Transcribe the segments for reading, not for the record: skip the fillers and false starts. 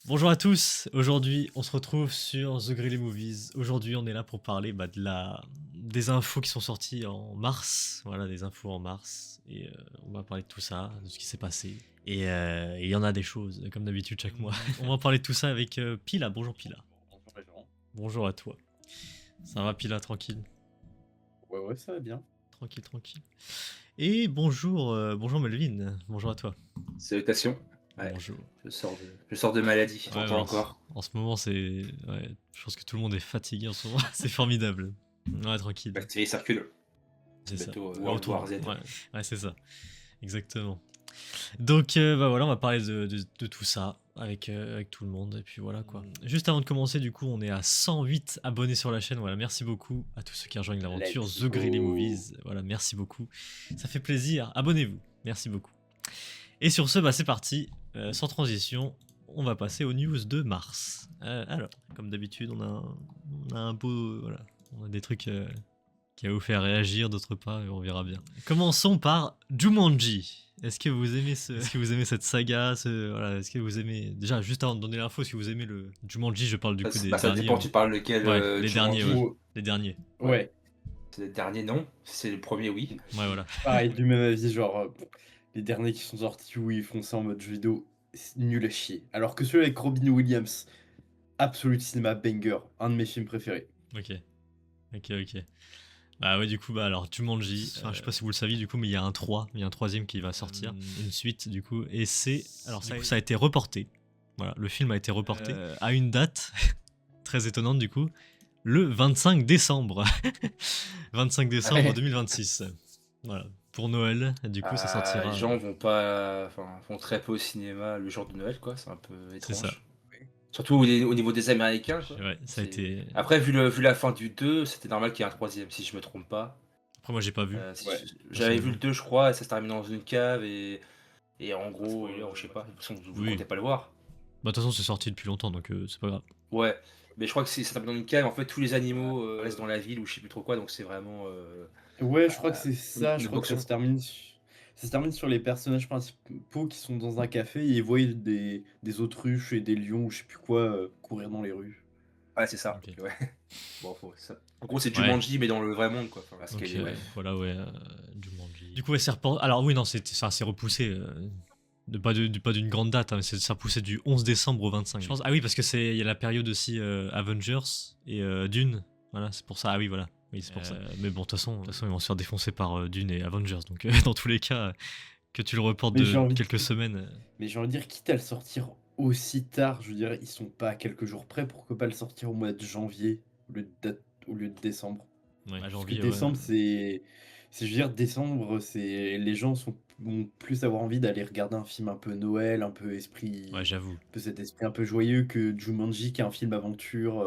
Bonjour à tous, aujourd'hui on se retrouve sur The Greely Movies. Aujourd'hui on est là pour parler des infos qui sont sorties en mars, voilà des infos en mars, et on va parler de tout ça, de ce qui s'est passé. Et il y en a des choses, comme d'habitude chaque mois. On va parler de tout ça avec Pila, bonjour Pila. Bonjour les gens. Bonjour à toi. Ça va Pila, tranquille? Ouais, ça va bien. Tranquille, tranquille. Et bonjour, bonjour Melvin, bonjour à toi. Salutations. Ouais, Bonjour. je sors de maladie, Ouais, j'entends encore. en ce moment, ouais, je pense que tout le monde est fatigué en ce moment. C'est formidable. Ouais, tranquille. Bactéries circulent. C'est ça. Bientôt Ouais, World War Z. ouais, c'est ça. Exactement. Donc, voilà, on va parler de tout ça avec tout le monde. Et puis voilà quoi. Juste avant de commencer, du coup, on est à 108 abonnés sur la chaîne. Voilà, merci beaucoup à tous ceux qui rejoignent l'aventure Let's The Greely go. Movies. Voilà, merci beaucoup. Ça fait plaisir. Abonnez-vous. Merci beaucoup. Et sur ce, c'est parti. Sans transition, on va passer aux news de mars. Alors, comme d'habitude, on a un beau... Voilà, on a des trucs qui va vous faire réagir, d'autres pas, et on verra bien. Commençons par Jumanji. Est-ce que vous aimez cette saga, voilà, est-ce que vous aimez... Déjà, juste avant de donner l'info, est-ce que vous aimez le Jumanji, je parle du coup des Ça derniers. dépend, tu parles lequel. Ouais, les derniers, Jumanji. ouais. Les derniers. Ouais, C'est le dernier, non. C'est le premier, oui. Ouais, voilà. pareil, du même avis, genre, les derniers qui sont sortis où ils font ça en mode jeu vidéo, c'est nul à chier. Alors que celui avec Robin Williams, Absolute Cinema Banger, un de mes films préférés. Ok. Bah ouais, du coup, alors Jumanji, je sais pas si vous le saviez du coup, mais il y a un 3, il y a un troisième qui va sortir, une suite du coup, et alors ça a été reporté, voilà, le film a été reporté à une date très étonnante du coup, le 25 décembre, 25 décembre Ouais. 2026, voilà, pour Noël, et du coup ça sortira. Les gens vont très peu au cinéma le jour de Noël, quoi. C'est un peu C'est étrange. ça. Surtout au niveau des Américains, quoi. Ouais, ça a été... Après, vu la fin du 2, c'était normal qu'il y ait un troisième, si je me trompe pas. Après moi j'ai pas vu. Ouais. J'avais vu le 2, je crois, et ça se termine dans une cave, et en gros, je sais pas, vous Oui. comptez pas le voir. Bah de toute façon c'est sorti depuis longtemps, donc c'est pas grave. Ouais, mais je crois que ça tape dans une cave. En fait, tous les animaux restent dans la ville ou je sais plus trop quoi, donc c'est vraiment Ouais, je crois que c'est ça, une je crois que ça boxon. se termine, ça se termine sur les personnages principaux qui sont dans un café et ils voient des autruches et des lions ou je sais plus quoi courir dans les rues. Ouais, c'est ça. Ok. Ouais. Bon, ça. En gros, c'est Ouais. Jumanji, mais dans le vrai monde, quoi. Enfin, parce Ok, qu'elle est, ouais. voilà, ouais, Jumanji. Du coup, ouais, alors oui, non, c'est repoussé, pas d'une grande date, hein, mais ça repoussé du 11 décembre au 25. Je pense, ah oui, parce que il y a la période aussi Avengers et Dune, voilà, c'est pour ça, ah oui, voilà, oui, c'est pour ça. Mais bon, de toute façon, ils vont se faire défoncer par Dune et Avengers, donc dans tous les cas, que tu le reportes Mais de j'ai envie de- quelques semaines. Mais j'ai envie de dire, quitte à le sortir aussi tard, je veux dire, ils sont pas à quelques jours près, pourquoi pas le sortir au mois de janvier au lieu de décembre? Ouais, Parce que janvier, décembre, je veux dire, décembre, les gens vont plus avoir envie d'aller regarder un film un peu Noël, un peu ouais, j'avoue. un peu cet esprit un peu joyeux que Jumanji, qui est un film aventure.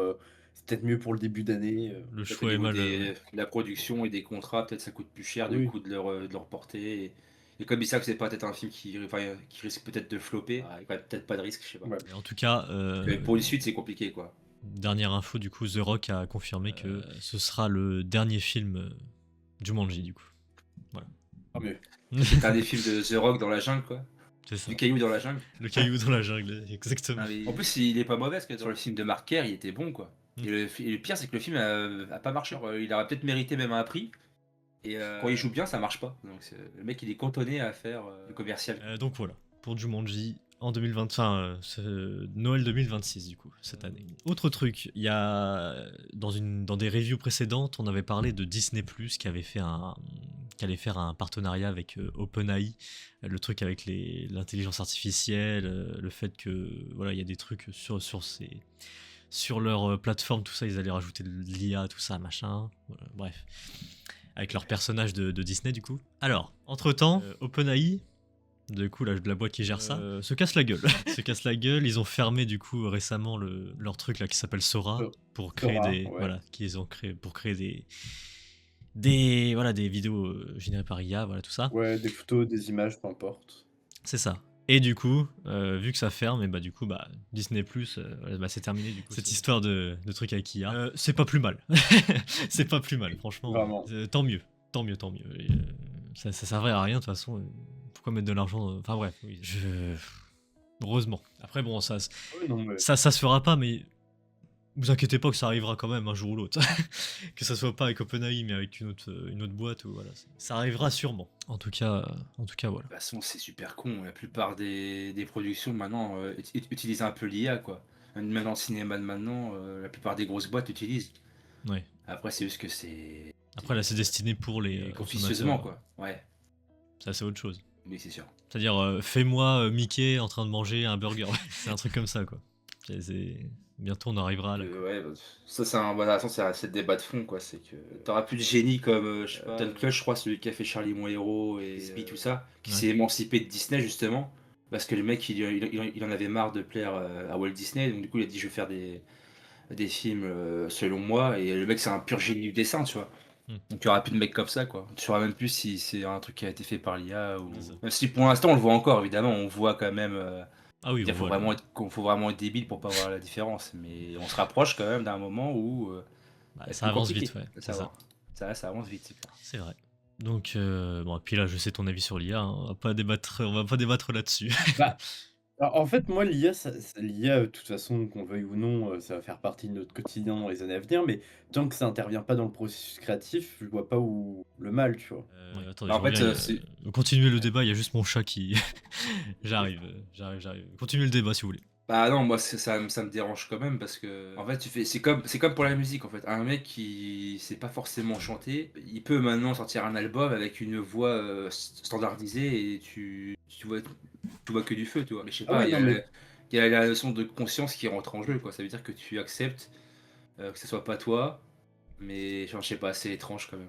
C'est peut-être mieux pour le début d'année. Le Peut-être au choix est niveau mal. de la production et des contrats, peut-être ça coûte plus cher du Oui. coup de leur porter. Et comme ils savent que c'est pas peut-être un film qui risque peut-être de flopper, il y a peut-être pas de risque, je sais pas. Ouais. Mais en tout cas, Mais pour les suites, c'est compliqué, quoi. dernière info, du coup, The Rock a confirmé que ce sera le dernier film Jumanji, du coup. Voilà. Tant mieux. C'est un des films de The Rock dans la jungle, quoi. C'est ça. Du caillou dans la jungle. Le caillou dans la jungle, exactement. En plus, il est pas mauvais parce que sur le film de Mark Kerr, il était bon, quoi. Mm. Et le pire, c'est que le film a pas marché. Il aurait peut-être mérité même un prix. Et quand il joue bien, ça marche pas. Donc le mec, il est cantonné à faire le commercial. Donc voilà, pour Jumanji en 2020, enfin Noël 2026 du coup, cette année. Autre truc, il y a dans des reviews précédentes, on avait parlé de Disney+, qui allait faire un partenariat avec OpenAI, le truc avec l'intelligence artificielle, le fait que voilà, il y a des trucs sur leur plateforme, tout ça, ils allaient rajouter de l'IA, tout ça, machin, voilà, bref. Avec leur personnage de Disney, du coup. Alors, entre-temps, OpenAI, du coup, la boîte qui gère ça, se casse la gueule. se casse la gueule. Ils ont fermé, du coup, récemment leur truc là qui s'appelle Sora, pour créer Sora, des... ouais. Voilà, qu'ils ont créé pour créer des vidéos générées par IA, voilà, tout ça. Ouais, des photos, des images, peu importe. C'est ça. Et du coup, vu que ça ferme, et bah du coup, Disney+, c'est terminé du coup. Cette histoire de truc avec IA, c'est pas plus mal. c'est pas plus mal, franchement. Vraiment. Tant mieux. Et, ça servait à rien de toute façon. Pourquoi mettre de l'argent Enfin bref, oui. Heureusement. Après, bon, Ouais, non, mais... ça se fera pas, mais vous inquiétez pas que ça arrivera quand même un jour ou l'autre. Que ça soit pas avec OpenAI, mais avec une autre boîte, ou voilà. Ça arrivera sûrement. En tout cas, voilà. De toute façon, c'est super con. La plupart des productions maintenant utilisent un peu l'IA, quoi. Même dans le cinéma de maintenant, la plupart des grosses boîtes utilisent. Ouais. Après, c'est juste que c'est Après, là, c'est destiné pour les officieusement, consommateurs. quoi. Ouais, Ça, c'est autre chose. oui, c'est sûr. C'est-à-dire, fais-moi Mickey en train de manger un burger. C'est un truc comme ça, quoi. Bientôt, on arrivera là. Quoi. Ouais, bah, ça, c'est un. Voilà, c'est le débat de fond, quoi. C'est que t'auras plus de génie comme, je sais pas, Don Clutch, je crois, celui qui a fait Charlie Mon Héros et Gatsby, tout ça, qui Ouais. s'est émancipé de Disney, justement. Parce que le mec, il en avait marre de plaire à Walt Disney. Donc, du coup, il a dit, je vais faire des films selon moi. Et le mec, c'est un pur génie du dessin, tu vois. Donc, il y aura plus de mecs comme ça, quoi. Tu sauras même plus si c'est un truc qui a été fait par l'IA ou. C'est ça. Même si pour l'instant, on le voit encore, évidemment. On voit quand même. Ah oui, Il on faut voit. faut vraiment être débile pour pas voir la différence. Mais on se rapproche quand même d'un moment où Bah, c'est ça plus avance compliqué vite, ouais. de C'est ça. savoir. Ça avance vite, c'est clair. C'est vrai. Donc, bon, et puis là, je sais ton avis sur l'IA. Hein. On va pas débattre là-dessus. Bah, alors, en fait, moi, l'IA, de toute façon, qu'on veuille ou non, ça va faire partie de notre quotidien dans les années à venir, mais tant que ça intervient pas dans le processus créatif, je vois pas où le mal, tu vois. Ouais, attendez, Bah, je en fait, reviens. Continuez le débat, il y a juste mon chat qui. J'arrive. Continuez le débat si vous voulez. bah non, moi ça me dérange quand même parce que en fait c'est comme pour la musique en fait. Un mec qui sait pas forcément chanter, il peut maintenant sortir un album avec une voix standardisée et tu vois que du feu, tu vois. Mais je sais Ah pas, oui, non, mais il y a la notion de conscience qui rentre en jeu, quoi. Ça veut dire que tu acceptes que ce soit pas toi, mais genre, je sais pas, c'est étrange quand même.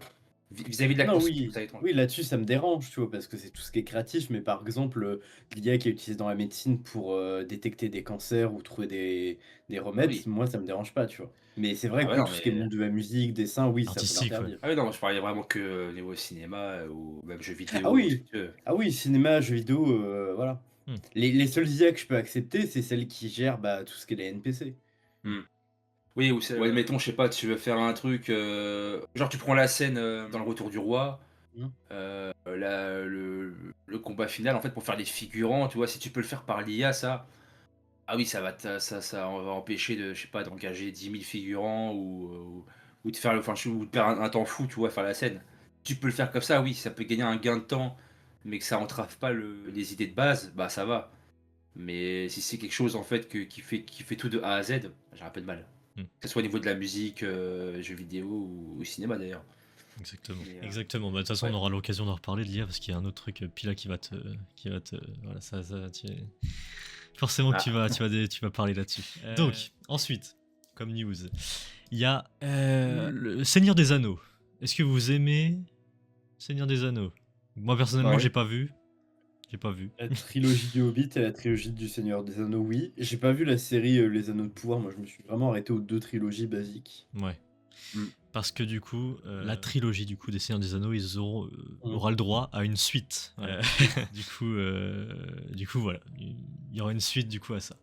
Vis-à-vis de la non, conscience, je trouve oui, ça étrange. oui, là-dessus, ça me dérange, tu vois, parce que c'est tout ce qui est créatif, mais par exemple, l'IA qui est utilisée dans la médecine pour détecter des cancers ou trouver des Ah remèdes, oui. moi, ça me dérange pas, tu vois. Mais c'est vrai Ah que ouais, oui, non, tout ce qui est mais monde de la musique, dessin, oui, ça faut Artistique, ouais. l'interdire. ah oui, non, je parlais vraiment que niveau cinéma ou même jeux Ah vidéo, si oui, tu veux. ah oui, cinéma, jeux vidéo, voilà. Hmm. Les seules IA que je peux accepter, c'est celles qui gèrent bah, tout ce qui est les NPC. Hmm. Oui, ou ouais, mettons, je sais pas, tu veux faire un truc, genre tu prends la scène dans Le Retour du Roi, Hmm. le combat final, en fait, pour faire les figurants, tu vois, si tu peux le faire par l'IA, ça, ah oui, ça va empêcher de, je sais pas, d'engager 10 000 figurants ou de faire ou de perdre un temps fou, tu vois, faire la scène. Tu peux le faire comme ça, oui, ça peut gagner un gain de temps, mais que ça entrave pas les idées de base, bah ça va. Mais si c'est quelque chose en fait qui fait tout de A à Z, j'ai un peu de mal. Hmm. Que ce soit au niveau de la musique, jeux vidéo ou cinéma d'ailleurs. Exactement. Mais, Exactement. Bah, de toute façon, ouais. on aura l'occasion d'en reparler de l'IA parce qu'il y a un autre truc, Pila, voilà, forcément que Ah. tu vas parler là-dessus. Donc, ensuite, comme news, il y a le Seigneur des Anneaux. Est-ce que vous aimez Seigneur des Anneaux? Moi, personnellement, Ouais. j'ai pas vu. J'ai pas vu. La trilogie du Hobbit et la trilogie du Seigneur des Anneaux, oui. J'ai pas vu la série Les Anneaux de Pouvoir, moi je me suis vraiment arrêté aux 2 trilogies basiques. Ouais. Mm. Parce que du coup, la trilogie du coup des Seigneurs des Anneaux, aura le droit à une suite. Ouais. Du coup, voilà, il y aura une suite du coup à ça.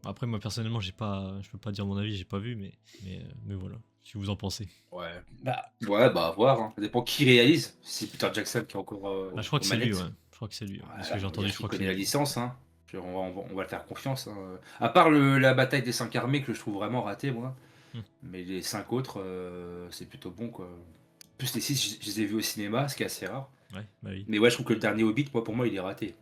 Après, moi personnellement, je peux pas dire mon avis, j'ai pas vu, mais voilà. Si vous en pensez. Ouais. Bah, Ouais, bah à voir. Hein. Ça dépend qui réalise. Si c'est Peter Jackson qui est encore Bah, je crois que aux c'est lui, manettes. ouais. Je crois que c'est lui. Ouais. Ouais, De ce que j'ai on va entendu, dire je qu'il crois que connaît c'est la lui. licence. Hein. On va le faire confiance. Hein. À part la bataille des 5 armées que je trouve vraiment ratée, moi. Hmm. Mais les 5 autres, c'est plutôt bon quoi. En plus, les 6, je les ai vus au cinéma, ce qui est assez rare. Ouais, bah oui. Mais ouais, je trouve que le dernier Hobbit, pour moi, il est raté.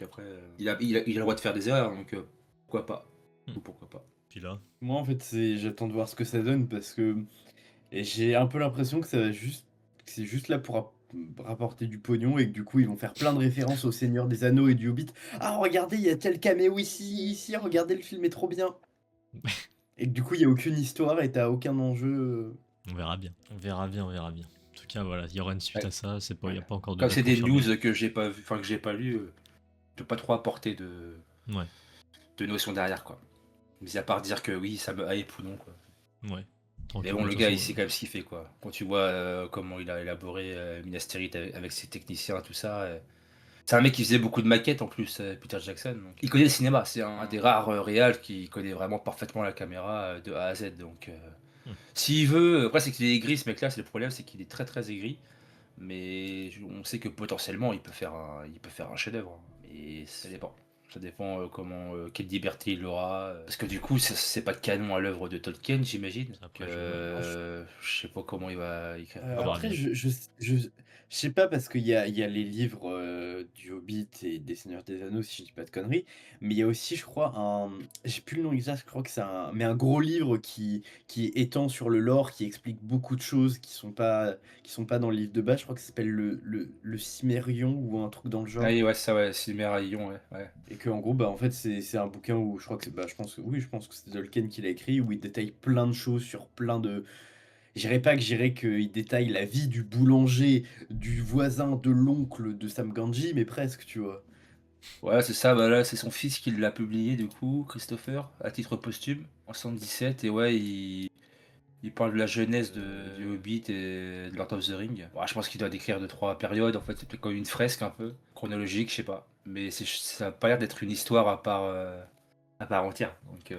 Après, il a le droit de faire des erreurs, donc pourquoi pas. Hmm. Ou pourquoi pas. Puis là. moi en fait, j'attends de voir ce que ça donne parce que et j'ai un peu l'impression que que c'est juste là pour rapporter du pognon et que du coup ils vont faire plein de références au Seigneur des Anneaux et du Hobbit. Ah regardez, il y a tel caméo ici, regardez le film est trop bien. Et que du coup il y a aucune histoire et t'as aucun enjeu. On verra bien. On verra bien. En tout cas, voilà, il y aura une suite Ouais. à ça. Il n'y a pas encore de Comme date c'est des confirmée. news que j'ai pas vu, enfin que j'ai pas lu, je peux pas trop apporter Ouais, de notion derrière quoi. Mis à part dire que oui, ça me hype ou non quoi. ouais. Mais Tranquille, bon, de le toute gars, façon, il sait quand même ce qu'il fait quoi. Quand tu vois comment il a élaboré Minas Tirith avec ses techniciens, tout ça. C'est un mec qui faisait beaucoup de maquettes en plus, Peter Jackson. Donc, il connaît le cinéma, c'est un des rares réals qui connaît vraiment parfaitement la caméra de A à Z. Donc, s'il veut, après c'est qu'il est aigri ce mec-là, c'est le problème, c'est qu'il est très très aigri. Mais on sait que potentiellement il peut faire un chef-d'œuvre. Mais ça dépend. Ça dépend quelle liberté il aura. Parce que du coup, c'est pas canon à l'œuvre de Tolkien, j'imagine. Après, Je sais pas comment il va écrire. On verra Après, bien. je sais pas parce qu'il y a les livres du Hobbit et des Seigneurs des Anneaux, si je dis pas de conneries, mais il y a aussi, je crois, j'ai plus le nom exact, je crois que c'est un gros livre qui étend sur le lore, qui explique beaucoup de choses qui sont pas dans le livre de base. Je crois que ça s'appelle le Cimérion ou un truc dans le Ah genre. oui, ouais, ça, ouais, c'est Meraillon, ouais. Et que en gros, bah, en fait, c'est un bouquin où je crois que je pense que oui, je pense que c'est Tolkien qui l'a écrit, où il détaille plein de choses sur plein de. Je dirais qu'il détaille la vie du boulanger, du voisin, de l'oncle de Sam Gamgee, mais presque, tu vois. Ouais, c'est ça, bah là, c'est son fils qui l'a publié, du coup, Christopher, à titre posthume, en 77, et ouais, il parle de la jeunesse du Hobbit et de Lord of the Ring. Ouais, je pense qu'il doit décrire deux, trois périodes, en fait, c'est peut-être comme une fresque un peu, chronologique, je sais pas. Mais ça a pas l'air d'être une histoire à part entière. Donc,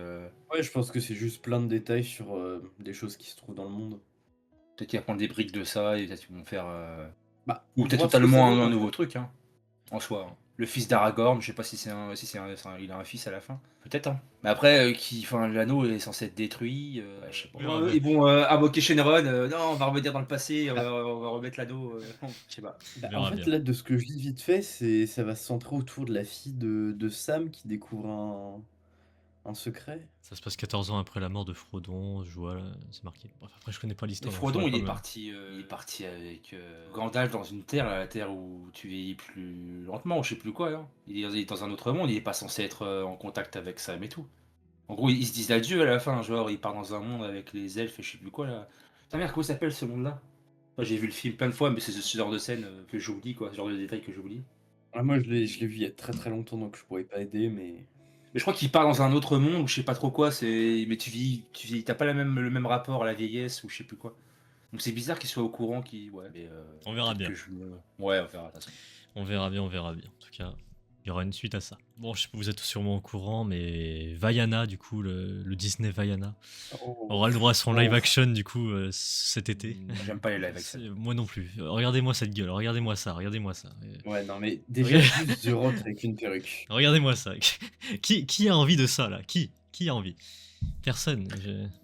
Ouais, je pense que c'est juste plein de détails sur des choses qui se trouvent dans le monde. peut-être qu'il va prendre des briques de ça, et peut-être qu'ils vont faire. Bah, Ou peut-être voir ce que ça totalement donne, un en nouveau fait. truc, hein, en soi, hein. Le fils d'Aragorn, je sais pas il a un fils à la fin. Peut-être, hein. Mais après, enfin, l'anneau est censé être détruit. Je sais pas. On verra bien. Ils vont invoquer Shenron. Non, on va revenir dans le passé, on va remettre l'anneau. Je sais pas. Bah, On en verra fait, bien. là, de ce que je lis vite fait, ça va se centrer autour de la fille de Sam qui découvre un secret. Ça se passe 14 ans après la mort de Frodon, je vois, là, c'est marqué. Bref, après, je connais pas Mais l'histoire, donc je Frodon, saurais il pas est me- parti avec Gandalf dans une terre, la terre où tu vieillis plus lentement, je sais plus quoi, hein. Il est dans un autre monde, il est pas censé être en contact avec Sam et tout. En gros, ils se disent adieu à la fin, genre, il part dans un monde avec les elfes et je sais plus quoi, là. Ta mère, comment ça s'appelle ce monde-là? Moi, j'ai vu le film plein de fois, mais c'est ce genre de scène que j'oublie, quoi, ce genre de détails que j'oublie. Ah, moi, je l'ai vu il y a très très longtemps, donc je pourrais pas aider, mais. Mais je crois qu'il part dans un autre monde, ou je sais pas trop quoi, mais t'as pas le même rapport à la vieillesse, ou je sais plus quoi. Donc c'est bizarre qu'il soit au courant, ouais. Mais, On verra peut-être bien. Ouais, on verra, de toute façon. On verra bien, on verra bien. En tout cas, il y aura une suite à ça. Bon, je sais pas, vous êtes sûrement au courant, mais Vaiana, du coup, le Disney Vaiana, Oh. aura le droit à son Oh. live action, du coup, cet été. J'aime pas les live action. Moi non plus. Regardez-moi cette gueule, regardez-moi ça, regardez-moi ça. Ouais, non, mais déjà, juste The Rock avec une perruque. Regardez-moi ça. Qui a envie de ça, là Qui a envie Personne.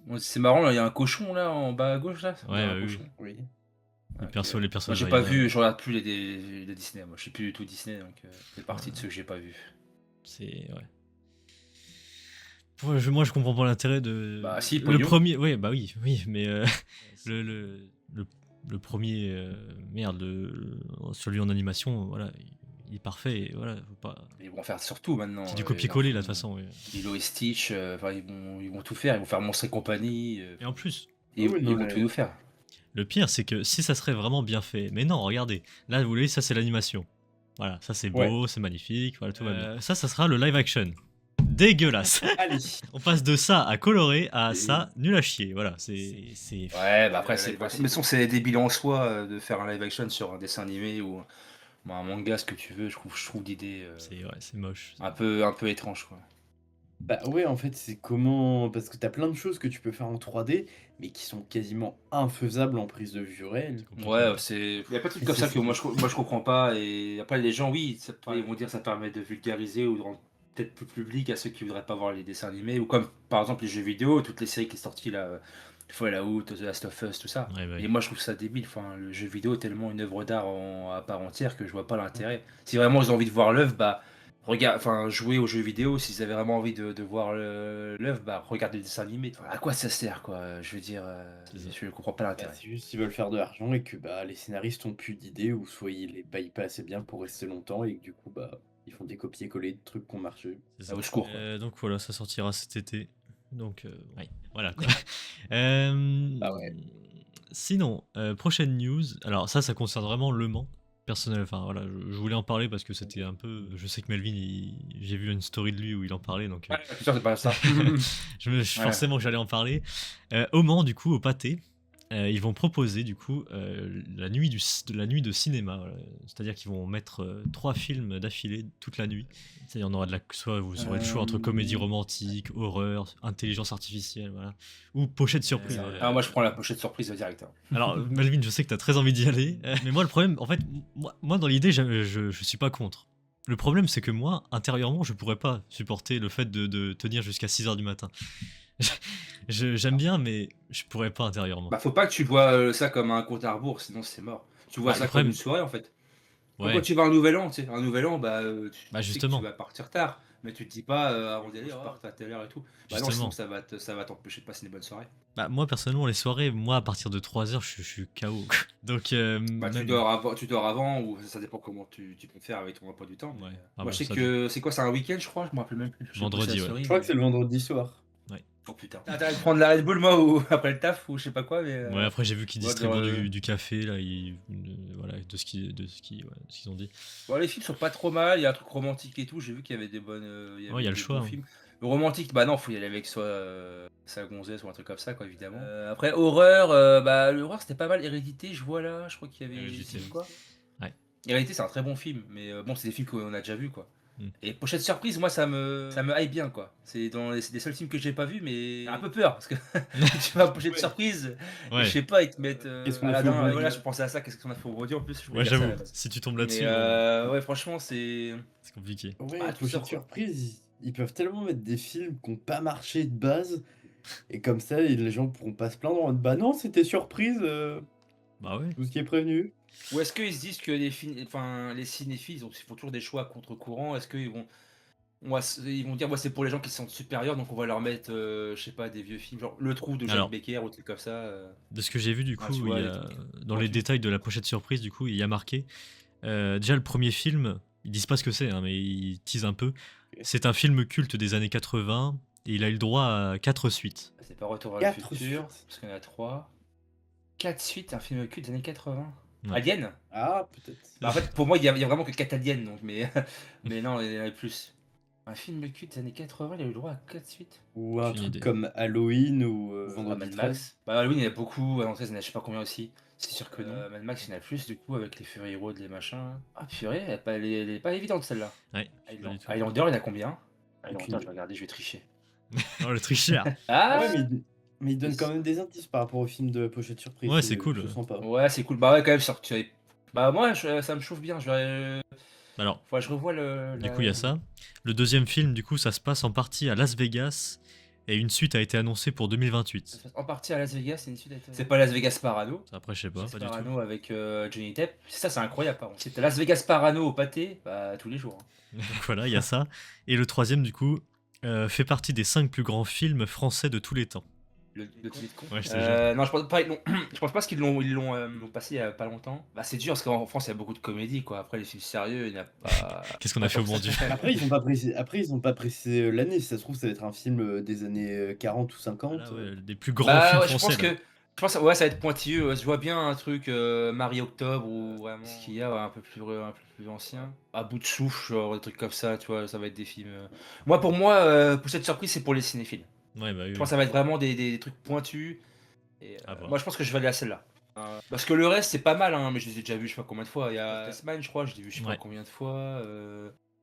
Bon, c'est marrant, là, il y a un cochon, là, en bas à gauche, là. On Ouais, dirait un ouais, cochon. Oui. Les Ok. persos, les persos Moi, de j'ai pas Vaiana, vu, je regarde plus les Disney, moi. Je suis plus du tout Disney, donc c'est partie de ceux que j'ai pas vu. c'est. Ouais. Moi, je comprends pas l'intérêt de. Bah, si, le pognon. premier. Ouais, bah oui, mais le, le, le premier. Merde, celui en animation, voilà, il est parfait. Et voilà, faut pas. Ils vont faire surtout maintenant. C'est du copier-coller, là, de toute façon. Ouais. Lilo et Stitch, enfin, ils vont tout faire. Ils vont faire Monstres et compagnie. Et en plus, Ils oui, non, vont mais- tout nous faire. le pire, c'est que si ça serait vraiment bien fait. Mais non, regardez. Là, vous voyez, ça, c'est l'animation. Voilà, ça, c'est beau, c'est magnifique. Voilà, tout va bien. Ça sera le live action. Dégueulasse. Allez. On passe de ça à coloré à Et- ça nul à chier. Voilà, c'est. Ouais, bah après, c'est pas. Mais c'est débile en soi de faire un live action sur un dessin animé ou un manga, ce que tu veux. Je trouve l'idée C'est moche. un peu étrange, quoi. Bah ouais, en fait, c'est comment. Parce que t'as plein de choses que tu peux faire en 3D, mais qui sont quasiment infaisables en prise de vue réelle. Ouais, il y a pas de trucs comme ça que moi je comprends pas. Et après, les gens, oui, ils vont dire que ça permet de vulgariser ou de rendre peut-être plus public à ceux qui voudraient pas voir les dessins animés. Ou comme par exemple les jeux vidéo, toutes les séries qui sont sorties là, Fallout, The Last of Us, tout ça. Ouais, bah oui. Et moi je trouve ça débile. Enfin, le jeu vidéo est tellement une œuvre d'art à part entière que je vois pas l'intérêt. Si vraiment ils ont envie de voir l'œuvre, bah. Jouer aux jeux vidéo, s'ils avaient vraiment envie de voir l'œuvre, bah regardez le dessin animé. À quoi ça sert, quoi? Je veux dire, je ne comprends pas Bah, l'intérêt. c'est juste qu'ils veulent faire de l'argent et que bah, les scénaristes ont plus d'idées ou soit ils les payent pas assez bien pour rester longtemps et que du coup bah, ils font des copier-coller de trucs qui ont marché. C'est ça. Ah, au secours, quoi. Donc voilà, ça sortira cet été. Donc, ouais, voilà quoi. Bah ouais. Sinon, prochaine news. Alors, ça concerne vraiment Le Mans. Personnel, enfin voilà, je voulais en parler parce que c'était un peu. Je sais que Melvin, j'ai vu une story de lui où il en parlait, donc C'est sûr, c'est pas ça. forcément que j'allais en parler. Au Mans, du coup, au Pâté, ils vont proposer du coup la nuit de cinéma. Voilà. C'est-à-dire qu'ils vont mettre 3 films d'affilée toute la nuit. C'est-à-dire on aura soit vous aurez le choix entre comédie romantique, horreur, intelligence artificielle, voilà, ou pochette surprise. Ah, moi je prends la pochette surprise direct, hein. Alors Melvin, je sais que tu as très envie d'y aller, mais moi le problème, en fait, moi dans l'idée, je suis pas contre. Le problème, c'est que moi, intérieurement, je pourrais pas supporter le fait de tenir jusqu'à 6h du matin. J'aime bien, mais je pourrais pas intérieurement. Bah, faut pas que tu vois ça comme un compte à rebours, sinon c'est mort. Tu vois Bah, ça le comme problème, une soirée en fait. Comme quand ouais, tu vas à un nouvel an, tu sais, un nouvel an, bah, bah tu sais que tu justement, vas partir tard, mais tu te dis pas avant d'aller, je parte à telle heure et tout. Bah non, sinon justement. ça va t'empêcher de passer une bonne soirée. Bah, moi, personnellement, les soirées, moi, à partir de 3h, je suis KO. Donc, Bah même. tu dors avant ou ça dépend comment tu peux faire avec ton emploi du temps. Ouais, Moi bon, je sais ça dépend. que c'est quoi, c'est un week-end je crois, je me rappelle même plus. Je sais plus, c'est la Vendredi, ouais. Je souris, crois mais. que c'est le vendredi soir. Ouais. Oh putain. T'as de prendre la Red Bull moi ou après le taf ou je sais pas quoi, mais. Ouais, après, j'ai vu qu'ils Ouais, distribuent du café, là, voilà, ouais, ce qu'ils ont dit. Bon, les films sont pas trop mal, il y a un truc romantique et tout, j'ai vu qu'il y avait il y Ouais, il y avait a le des choix, bons hein. films. Le romantique, bah non, faut y aller avec soit sa gonzesse ou un truc comme ça, quoi, évidemment. Après, horreur, bah l'horreur c'était pas mal. Hérédité, je vois là, je crois qu'il y avait. Hérédité, C'est oui. quoi Ouais. Hérédité, c'est un très bon film, mais bon, c'est des films qu'on a déjà vus, quoi. Mm. Et Pochette Surprise, moi, ça me hype bien, quoi. C'est des seuls films que j'ai pas vus, mais j'ai un peu peur, parce que tu vas à Pochette Ouais. Surprise, et je Ouais, sais pas, ils te mettent Qu'est-ce qu'on a fait Aladdin. aujourd'hui Voilà, je pensais à ça, qu'est-ce qu'on a fait aujourd'hui en plus, je voulais ouais, dire ça à j'avoue, la base. si tu tombes Mais là-dessus, bon, ouais, franchement, c'est. c'est compliqué. Ouais, Ah, tout Pochette sort, quoi. Surprise, ils peuvent tellement mettre des films qui n'ont pas marché de base, et comme ça, les gens pourront pas se plaindre en mode bah non, c'était surprise, Bah ouais. tout ce qui est prévenu. Ou est-ce qu'ils se disent que les cinéphiles, ils font toujours des choix à contre-courant? Est-ce qu'ils vont, ils vont dire, ouais, c'est pour les gens qui sont supérieurs, donc on va leur mettre, je sais pas, des vieux films, genre Le Trou de Jacques Alors, Becker ou des trucs comme ça. de ce que j'ai vu, du Ah, tu coup, il vois, y des a, trucs dans les pointus. détails de la pochette surprise, du coup, il y a marqué. Déjà, le premier film, ils disent pas ce que c'est, hein, mais ils teasent un peu. C'est un film culte des années 80 et il a eu le droit à 4 suites. C'est pas Retour vers le 4 futur, suites. parce qu'il y en a 3. 4 suites, un film culte des années 80. Ouais. Alien? Ah, peut-être. Bah, en fait, pour moi, il y a vraiment que 4 aliens, donc, mais, mais non, il y en avait plus. Un film culte des années 80, il a eu le droit à 4 suites. Ou un Aucune truc idée. comme Halloween ou Ah, Vendredi Mad 13. Max. Bah, Halloween, il y en a beaucoup. Avant 13, il y en a je sais pas combien aussi. C'est sûr que non. Mad Max, il y en a plus, du coup, avec les Fury Road, les machins. Ah, purée, elle est pas évidente celle-là. Ouais, pas du tout. Highlander, il y en a combien? Aucune Highlander, je idée. vais regarder, je vais tricher. Oh, le tricheur. Ah Ah! ouais, mais il donne quand même des indices par rapport au film de Pochette Surprise. Ouais, c'est cool. C'est sympa. Ouais, c'est cool. Bah, ouais, quand même, bah, moi, ça me chauffe bien. Alors, Faut que je revois du coup, il y a ça. Le deuxième film, du coup, ça se passe en partie à Las Vegas et une suite a été annoncée pour 2028. En partie à Las Vegas, c'est une suite. C'est pas Las Vegas Parano. Après, je sais pas, C'est pas du tout. Parano avec Johnny Depp. Ça, c'est incroyable, par contre. C'était Las Vegas Parano au pâté, bah, tous les jours. Hein. Donc voilà, il y a ça. Et le troisième, du coup, fait partie des 5 plus grands films français de tous les temps. Le tweet con. Ouais, je te jure. Non, je pense pas, je pense pas qu'ils l'ont passé il y a pas longtemps. Bah, c'est dur parce qu'en France, il y a beaucoup de comédies, quoi. Après, les films sérieux, il n'y a pas. Qu'est-ce qu'on a fait au tant bon que Dieu? ça. Après, ils ont pas précisé l'année. Si ça se trouve, ça va être un film des années 40 ou 50. Voilà, ouais, des plus grands Bah, films ouais, je pense français. Là. que. Je pense ouais, ça va être pointilleux. Je vois bien un truc Marie-Octobre ou vraiment. Ce qu'il y a ouais, un peu plus ancien. À bout de souffle, genre des trucs comme ça, tu vois, ça va être des films. Moi, pour moi, pour cette surprise, c'est pour les cinéphiles. Ouais, bah oui. Je pense que ça va être vraiment des trucs pointus. Et, À voir. moi, je pense que je vais aller à celle-là. Parce que le reste, c'est pas mal, hein, mais je les ai déjà vus, je sais pas combien de fois. Il y a Tasman, je crois, je l'ai vu, je sais pas Ouais. combien de fois.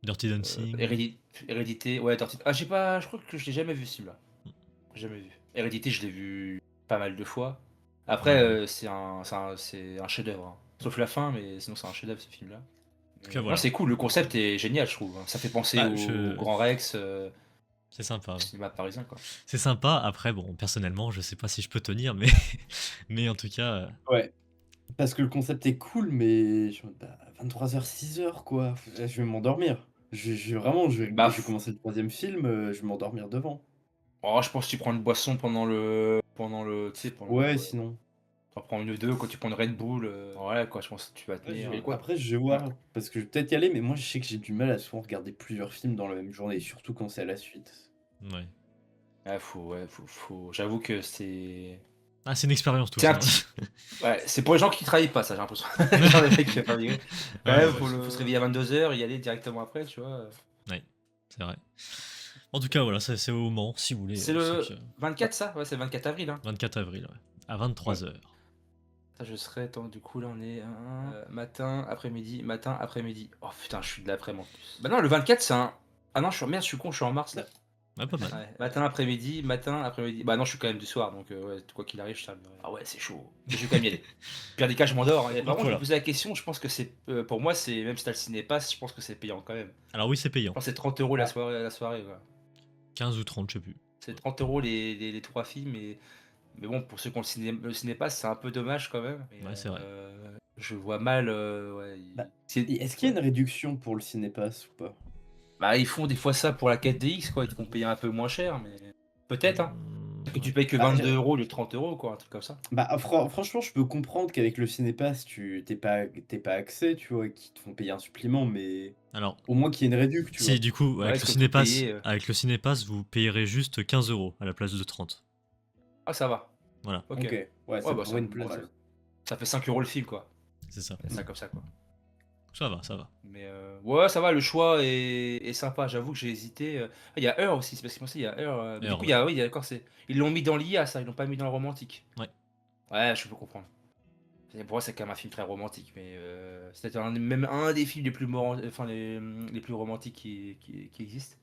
Dirty Dancing. Hérédité, ouais, Ah, j'ai pas, je crois que je l'ai jamais vu ce film-là. Jamais vu. Hérédité, je l'ai vu pas mal de fois. Après, Ouais. c'est un chef-d'œuvre. Hein. Sauf la fin, mais sinon, c'est un chef-d'œuvre ce film-là. tout cas, Non, voilà. c'est cool, le concept est génial, je trouve. Ça fait penser Bah, au Grand Rex, C'est sympa. au Ouais. cinéma parisien, quoi. C'est sympa. Après, bon, personnellement, je sais pas si je peux tenir, mais, mais en tout cas, Ouais. Parce que le concept est cool, mais 23h, 6h, quoi. Je vais m'endormir. Vraiment, Bah, je vais commencer le troisième film, je vais m'endormir devant. oh, je pense que tu prends une boisson tu sais, Ouais, sinon. tu en prends une ou deux, quand tu prends une Red Bull, voilà, quoi, je pense que tu vas tenir. Et quoi. Après, je vais voir, parce que je vais peut-être y aller, mais moi, je sais que j'ai du mal à souvent regarder plusieurs films dans la même journée, surtout quand c'est à la suite. ouais. Ah, j'avoue que c'est. Ah, c'est une expérience tout C'est ça. un petit. Ouais, c'est pour les gens qui travaillent pas, ça, j'ai l'impression. Genre les mecs qui pas Quand Ouais, même, ouais, faut se réveiller à 22h, y aller directement après, tu vois. C'est vrai. En tout cas, voilà, c'est au Mans, si vous voulez. C'est le 24, ça? Ouais, c'est le 24 avril, hein. 24 avril, ouais. À 23h. Ça, je serai, attends, du coup, là, on est matin, après-midi. Oh putain, je suis de l'après-midi en plus. Bah non, le 24, c'est un. Ah non, merde, je suis con, je suis en mars là. Ouais, pas mal. Ouais, matin, après-midi, matin, après-midi. Bah non, je suis quand même du soir, donc ouais, quoi qu'il arrive, je terminerai. Ah ouais, c'est chaud. Mais je vais quand même y aller. Pire des cas, je m'endors, hein. Et par Donc contre, je me voilà. posais la question, je pense que c'est, pour moi, c'est même si t'as le ciné-pass, je pense que c'est payant quand même. Alors oui, c'est Je payant. pense que c'est 30 € Ah, la soirée, quoi. 15 ou 30, je sais plus. C'est 30 € les 3 films, mais bon, pour ceux qui ont le ciné-pass, c'est un peu dommage quand même. Mais, Ouais, c'est vrai. je vois mal, ouais, bah, c'est, et est-ce qu'il y a ouais. une réduction pour le cinépass ou pas? Bah, ils font des fois ça pour la 4DX, quoi, ils te font payer un peu moins cher, mais peut-être, hein. Que tu Ouais. payes que Bah, 22 € au lieu de 30 €, quoi, un truc comme ça. franchement, je peux comprendre qu'avec le cinépass, tu t'es pas accès, tu vois, et qu'ils te font payer un supplément, mais Alors, au moins qu'il y ait une réduc, tu si vois. du coup, Ouais, est-ce que tout payé, Avec le Cinépass, vous payerez juste 15 euros à la place de 30. ah, ça va. Voilà, OK. Ok, ouais, Ouais, ça bah, pourrait une place. ça fait 5 € le film, quoi. c'est ça. Ça comme ça, quoi. Ça va, ça va. Mais ouais, ça va, le choix est sympa. J'avoue que j'ai hésité. Il y a Heure aussi, c'est parce que moi aussi, il y a Heure. Mais du Heure, coup, ouais. oui, d'accord, ils l'ont mis dans l'IA, ça, ils l'ont pas mis dans le romantique. Ouais. Ouais, je peux comprendre. Pour moi, c'est quand même un film très romantique, mais c'est même un des films les plus, enfin, les plus romantiques qui existent.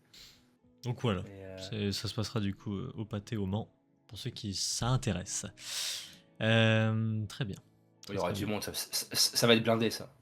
Donc voilà, Mais, ça se passera du coup au Pâté au Mans, pour ceux qui s'intéressent. Très bien. il y aura Très du bien. monde, ça va être blindé, ça.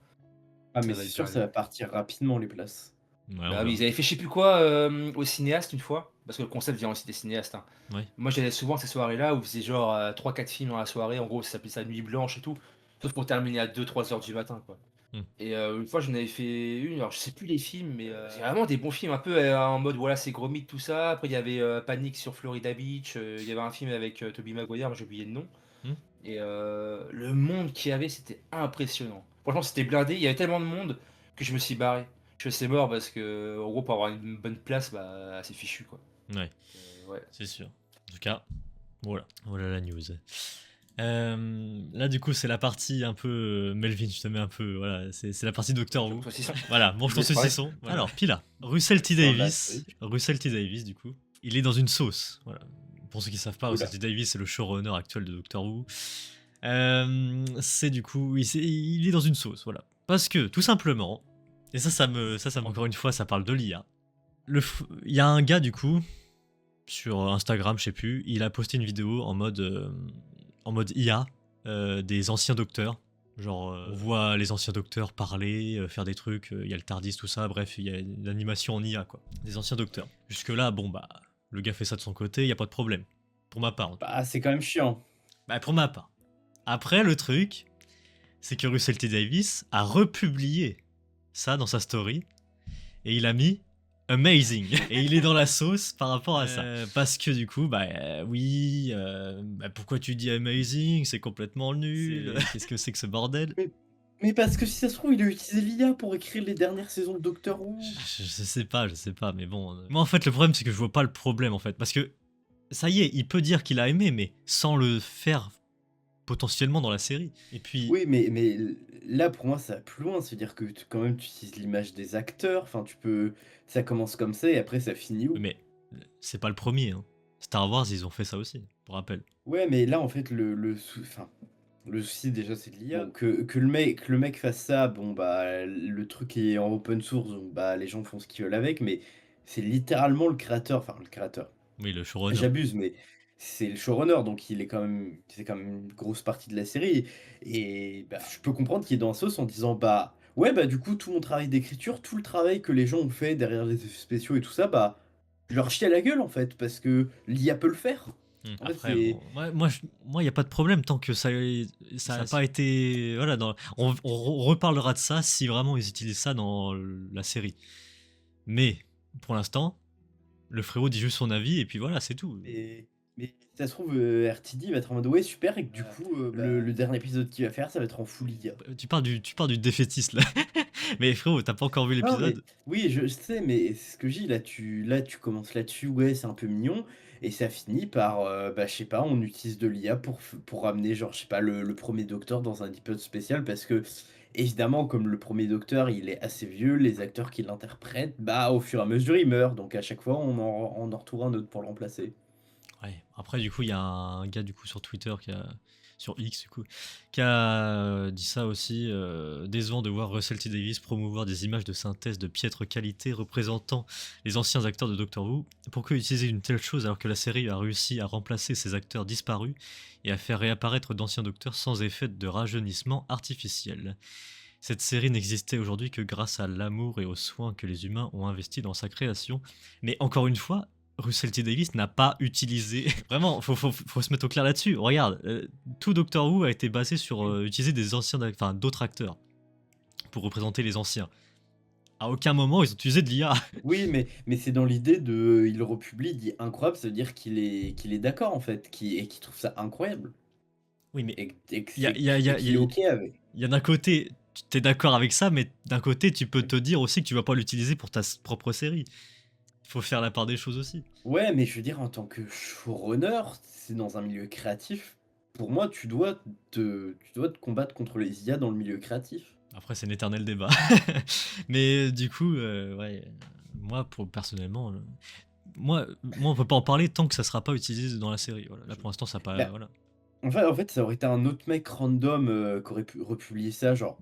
Ah, Ça mais va c'est être sûr, ça blindé. va partir rapidement, les places. Ouais, on Bah oui, verra. ils avaient fait je sais plus quoi au cinéaste une fois, parce que le concept vient aussi des cinéastes, hein. Ouais. Moi j'allais souvent à ces soirées-là où ils faisaient genre 3-4 films dans la soirée, en gros ça s'appelait ça Nuit Blanche et tout, sauf pour terminer à 2-3 heures du matin, quoi. Hmm. Et une fois j'en avais fait une, alors je sais plus les films, mais c'est vraiment des bons films, un peu en mode voilà c'est gros mythe tout ça. Après il y avait Panic sur Florida Beach, il y avait un film avec Tobey Maguire, mais j'ai oublié le nom. Hmm. Et le monde qu'il y avait, c'était impressionnant. Franchement, c'était blindé. Il y avait tellement de monde que je me suis barré. Je suis mort parce que, en gros, pour avoir une bonne place, bah, c'est fichu, quoi. Ouais, Ouais. c'est sûr. En tout cas, voilà la news. Là, du coup, c'est la partie un peu Melvin, je te mets un peu. Voilà, c'est la partie Doctor Who. Saucisson. Voilà, mange Je ton laisse parler. saucisson. Voilà. Alors, Pila, Russell T. Dans la Davis. série. Russell T. Davis, du coup, il est dans une sauce. Voilà. Pour ceux qui savent pas, Oula. Russell T. Davis, c'est le showrunner actuel de Doctor Who. C'est du coup, il est dans une sauce, voilà. Parce que, tout simplement, et encore une fois, ça parle de l'IA. Il y a un gars, du coup, sur Instagram, je sais plus, il a posté une vidéo en mode IA des anciens docteurs. Genre, on voit les anciens docteurs parler, faire des trucs, il y a le TARDIS, tout ça, bref, il y a une animation en IA, quoi. Des anciens docteurs. Jusque-là, bon, bah, le gars fait ça de son côté, il n'y a pas de problème. Pour ma part. Bah, c'est quand même chiant. Bah, pour ma part. Après, le truc, c'est que Russell T. Davis a republié ça dans sa story, et il a mis amazing. Et il est dans la sauce par rapport à ça. Parce que du coup, oui, pourquoi tu dis amazing? C'est complètement nul. Qu'est-ce que c'est que ce bordel? Mais parce que si ça se trouve, il a utilisé l'IA pour écrire les dernières saisons de Doctor Who. Je sais pas, mais bon. Moi, en fait, le problème, c'est que je vois pas le problème, en fait. Parce que, ça y est, il peut dire qu'il a aimé, mais sans le faire potentiellement dans la série. Et puis, Oui, mais là, pour moi, ça va plus loin. C'est-à-dire que quand même, tu utilises l'image des acteurs. Enfin, tu peux. Ça commence comme ça et après, ça finit où? mais c'est pas le premier, hein. Star Wars, ils ont fait ça aussi, pour rappel. Ouais, mais là, en fait, enfin, le souci, déjà, c'est de l'IA. Bon, que le mec fasse ça, bon, bah, le truc est en open source, donc, bah, les gens font ce qu'ils veulent avec, mais c'est littéralement le créateur. Enfin, le créateur. Oui, le showrunner. J'abuse, mais c'est le showrunner, donc c'est quand même une grosse partie de la série. Et bah, je peux comprendre qu'il est dans la sauce en disant bah ouais bah du coup tout mon travail d'écriture, tout le travail que les gens ont fait derrière les effets spéciaux et tout ça, bah je leur chie à la gueule en fait, parce que l'IA peut le faire. En fait, Après, bon, moi, il y a pas de problème tant que ça n'a pas été. Voilà, on reparlera de ça si vraiment ils utilisent ça dans la série. Mais pour l'instant, le frérot dit juste son avis et puis voilà, c'est tout. Mais si ça se trouve, RTD va être en mode ouais super et que du coup le dernier épisode qu'il va faire ça va être en full IA. Tu pars du défaitiste là. Mais frérot, t'as pas encore vu Non, mais l'épisode? oui, je sais, mais c'est ce que je dis, là, tu commences là-dessus, ouais, c'est un peu mignon, et ça finit par, bah, je sais pas, on utilise de l'IA pour ramener, genre, je sais pas, le premier docteur dans un épisode spécial, parce que, évidemment, comme le premier docteur, il est assez vieux, les acteurs qui l'interprètent, bah, au fur et à mesure, ils meurent, donc à chaque fois, on en retrouve un autre pour le remplacer. Ouais. Après, du coup, il y a un gars du coup sur Twitter sur X du coup, qui a dit ça aussi. Décevant de voir Russell T Davies promouvoir des images de synthèse de piètre qualité représentant les anciens acteurs de Doctor Who. Pourquoi utiliser une telle chose alors que la série a réussi à remplacer ces acteurs disparus et à faire réapparaître d'anciens docteurs sans effet de rajeunissement artificiel? Cette série n'existait aujourd'hui que grâce à l'amour et aux soins que les humains ont investis dans sa création. Mais encore une fois, Russell T Davies n'a pas utilisé. Vraiment, faut se mettre au clair là-dessus. Regarde, tout Doctor Who a été basé sur utiliser des enfin d'autres acteurs pour représenter les anciens. À aucun moment ils ont utilisé de l'IA. Oui, mais c'est dans l'idée de il republie, il dit incroyable, ça veut dire qu'il est d'accord en fait, et qu'il trouve ça incroyable Oui, mais et que il y a, c'est il y a- il y et a- qu'il est OK avec. il y a d'un côté, tu es d'accord avec ça, mais d'un côté, tu peux te dire aussi que tu vas pas l'utiliser pour ta propre série. Il faut faire la part des choses aussi. Ouais, mais je veux dire en tant que showrunner, c'est dans un milieu créatif. Pour moi, tu dois te combattre contre les IA dans le milieu créatif. Après, c'est un éternel débat. Mais du coup, ouais, moi, personnellement, moi, on peut pas en parler tant que ça sera pas utilisé dans la série. Voilà. Là, pour l'instant, ça a pas. Bah, Voilà. en fait, ça aurait été un autre mec random qui aurait pu republier ça, genre,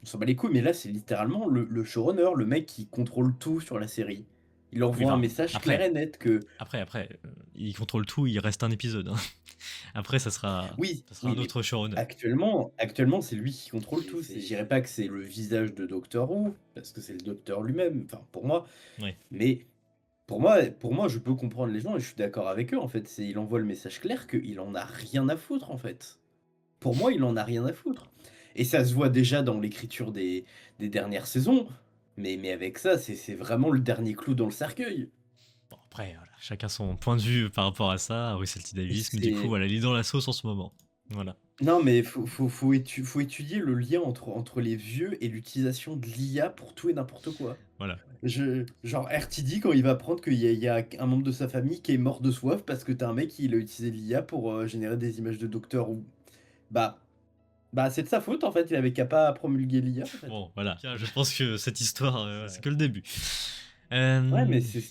on s'en bat les couilles, mais là, c'est littéralement le showrunner, le mec qui contrôle tout sur la série. Il Oui, envoie un enfin, message clair après, et net que il contrôle tout, il reste un épisode, hein. Après, oui, ça sera oui, un mais autre showrunner. actuellement, c'est lui qui contrôle tout. Je dirais pas que c'est le visage de Doctor Who, parce que c'est le docteur lui-même, enfin, pour moi, Ouais. mais pour moi, je peux comprendre les gens et je suis d'accord avec eux, en fait. Il envoie le message clair qu'il en a rien à foutre, en fait. Pour moi, il en a rien à foutre. Et ça se voit déjà dans l'écriture des dernières saisons, mais avec ça, c'est vraiment le dernier clou dans le cercueil. Bon, après, voilà, chacun son point de vue par rapport à ça, Russell T Et Davis, mais du coup, c'est voilà, il est dans la sauce en ce moment. Voilà. Non, mais faut étudier le lien entre les vieux et l'utilisation de l'IA pour tout et n'importe quoi. Voilà. Genre RTD, quand il va apprendre qu'il y a un membre de sa famille qui est mort de soif parce que t'as un mec qui a utilisé l'IA pour générer des images de docteur ou. Bah, c'est de sa faute en fait, il avait qu'à pas promulguer l'IA en fait. Bon, voilà. Tiens, je pense que cette histoire, c'est que le début. Ouais, mais Euh,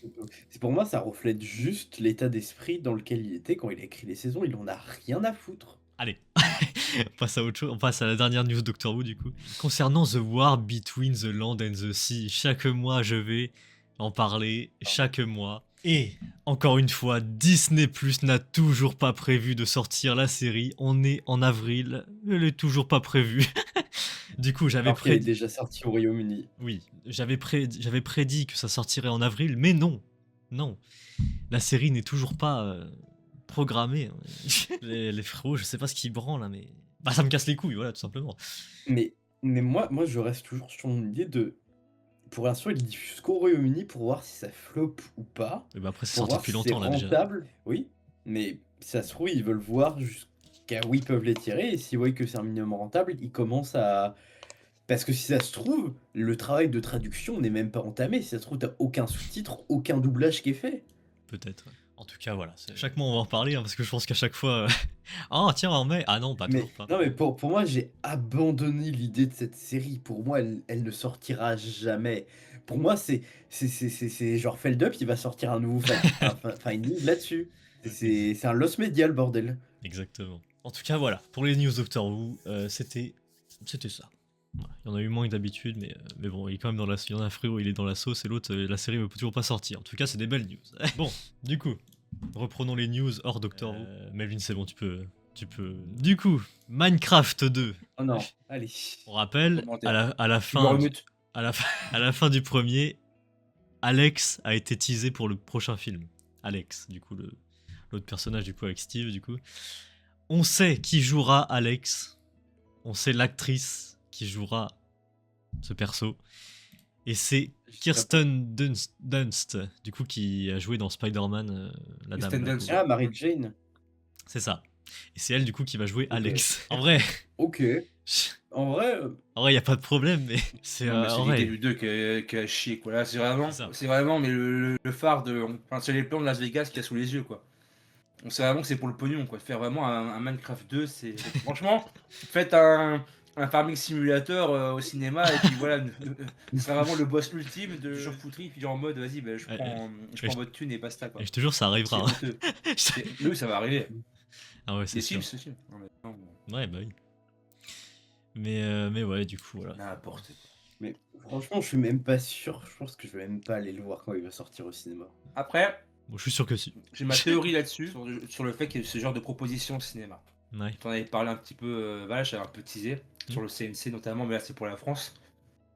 c'est pour moi, ça reflète juste l'état d'esprit dans lequel il était quand il a écrit les saisons. Il en a rien à foutre. Allez, on passe à autre chose. On passe à la dernière news Doctor Who du coup. Concernant The War Between the Land and the Sea, chaque mois je vais en parler, chaque mois. Et encore une fois, Disney Plus n'a toujours pas prévu de sortir la série. On est en avril, elle est toujours pas prévue. Du coup, j'avais Alors qu'elle est prédit. déjà sortie au Royaume-Uni. Oui, j'avais prédit que ça sortirait en avril, mais non, non. La série n'est toujours pas programmée, hein. Les frérots, je sais pas ce qu'ils branlent là, mais bah ça me casse les couilles, voilà, tout simplement. Mais moi, je reste toujours sur mon idée de. Pour l'instant, ils diffusent qu'au Royaume-Uni pour voir si ça flop ou pas. Et bah après, c'est Pour sorti voir depuis si c'est longtemps là déjà. rentable. Oui, mais si ça se trouve, ils veulent voir jusqu'à où ils peuvent les tirer. Et s'ils voient que c'est un minimum rentable, ils commencent à. Parce que si ça se trouve, le travail de traduction n'est même pas entamé. Si ça se trouve, t'as aucun sous-titre, aucun doublage qui est fait. Peut-être. Ouais. En tout cas, voilà. Chaque mois, on va en reparler, hein, parce que je pense qu'à chaque fois. Ah, tiens, en mai. Ah non, bah Mais toujours pas. non, mais pour moi, j'ai abandonné l'idée de cette série. Pour moi, elle ne sortira jamais. Pour moi, c'est genre Feldup, il va sortir un nouveau Finding là-dessus. C'est un loss médial, bordel. Exactement. En tout cas, voilà. Pour les news Doctor Who, c'était ça. Voilà. Il y en a eu moins que d'habitude, mais bon, il est quand même dans la. Il y en a un frérot, il est dans la sauce, et l'autre, la série ne peut toujours pas sortir. En tout cas, c'est des belles news. Bon, du coup, reprenons les news hors Doctor Who. Melvin, c'est bon, tu peux. Du coup, Minecraft 2. Oh non, allez. On rappelle, Commentaire. à la Je me fin, remute. à la fin du premier, Alex a été teasé pour le prochain film. Alex, du coup, l'autre personnage, du coup, avec Steve, du coup. On sait qui jouera Alex. On sait l'actrice qui jouera ce perso. Et c'est Kirsten Dunst, du coup, qui a joué dans Spider-Man, la dame. Kirsten là, Dunst. quoi. Ah, Mary Jane. C'est ça. Et c'est elle, du coup, qui va jouer Ok. Alex. En vrai, Ok. En vrai, il n'y a pas de problème, mais c'est Non, mais en c'est l'idée vrai. du 2 qui a chier, quoi. Là, C'est ça. c'est vraiment mais le phare de. Enfin, c'est les plans de Las Vegas qu'il y a sous les yeux, quoi. On sait vraiment que c'est pour le pognon, quoi. Faire vraiment un Minecraft 2, c'est. Franchement, faites un farming simulator au cinéma, et puis voilà, c'est vraiment le boss ultime de surfouterie, puis en mode vas-y, bah, je Ouais, prends votre thune et basta Et quoi. je te jure, ça C'est arrivera. hein. honteux. Oui, ça va arriver. Ah ouais, c'est Des sûr. Sims aussi. Non, mais non, bon, Ouais, bah oui. Mais ouais, du coup, voilà. n'importe quoi. Mais franchement, je suis même pas sûr. Je pense que je vais même pas aller le voir quand il va sortir au cinéma. Après, Bon, je suis sûr que si. j'ai ma théorie là-dessus, sur le fait qu'il y ait ce genre de proposition au cinéma. Ouais. Tu en avais parlé un petit peu, voilà, j'avais un peu teasé, sur le CNC notamment, mais là c'est pour la France.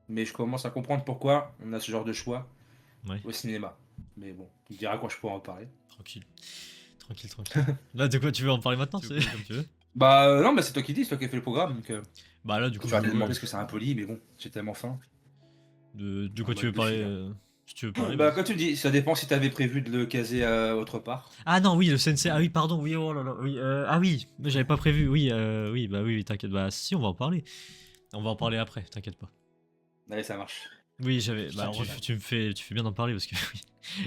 Mais je commence à comprendre pourquoi on a ce genre de choix Ouais. au cinéma. Mais bon, tu me diras quand je pourrai en parler. Tranquille. Tranquille. Là, de quoi tu veux en parler maintenant? C'est comme tu veux. Bah non, bah c'est toi qui dis, c'est toi qui as fait le programme, donc Bah là, du coup, je vais te je- demander parce que c'est impoli, mais bon, j'ai tellement faim. de quoi En tu veux mode parler défi, là. Si tu veux parler. Bah vas-y. comme tu le dis, ça dépend si t'avais prévu de le caser autre part. Ah non, oui, le CNC. Ah oui, pardon. Oui, oh là là. Oui, ah oui, mais j'avais pas prévu. Oui, oui, bah oui, t'inquiète. Bah si, on va en parler. On va en parler après, t'inquiète pas. Allez, ça marche. Oui, j'avais. Je Bah, t'en prie. tu fais bien d'en parler parce que oui,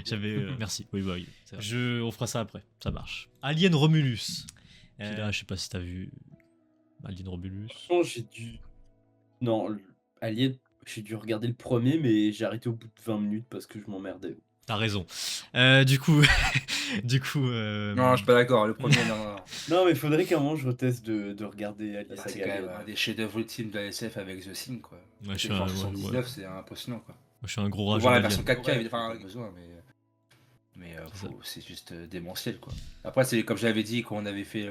j'avais. Merci. Oui, bah oui. c'est vrai. On fera ça après. Ça marche. Alien Romulus. Puis là, je sais pas si t'as vu Alien Romulus. Franchement, j'ai dû. Non, Alien, j'ai dû regarder le premier, mais j'ai arrêté au bout de 20 minutes parce que je m'emmerdais. T'as raison. Du coup, du coup. Non, je suis pas d'accord, le premier, non. Non, mais faudrait qu'à un moment je reteste de regarder la C'est saga quand même Alien. un des chefs-d'œuvre ultimes de la SF avec The Thing, quoi. Ouais, je suis C'est un, genre ouais, 79, ouais. c'est impressionnant, quoi. Moi, je suis un gros Faut rageux voir la d'Alien. version 4K, Ouais, évidemment, pas besoin, mais C'est ça. c'est juste démentiel, quoi. Après, c'est comme j'avais dit quand on avait fait,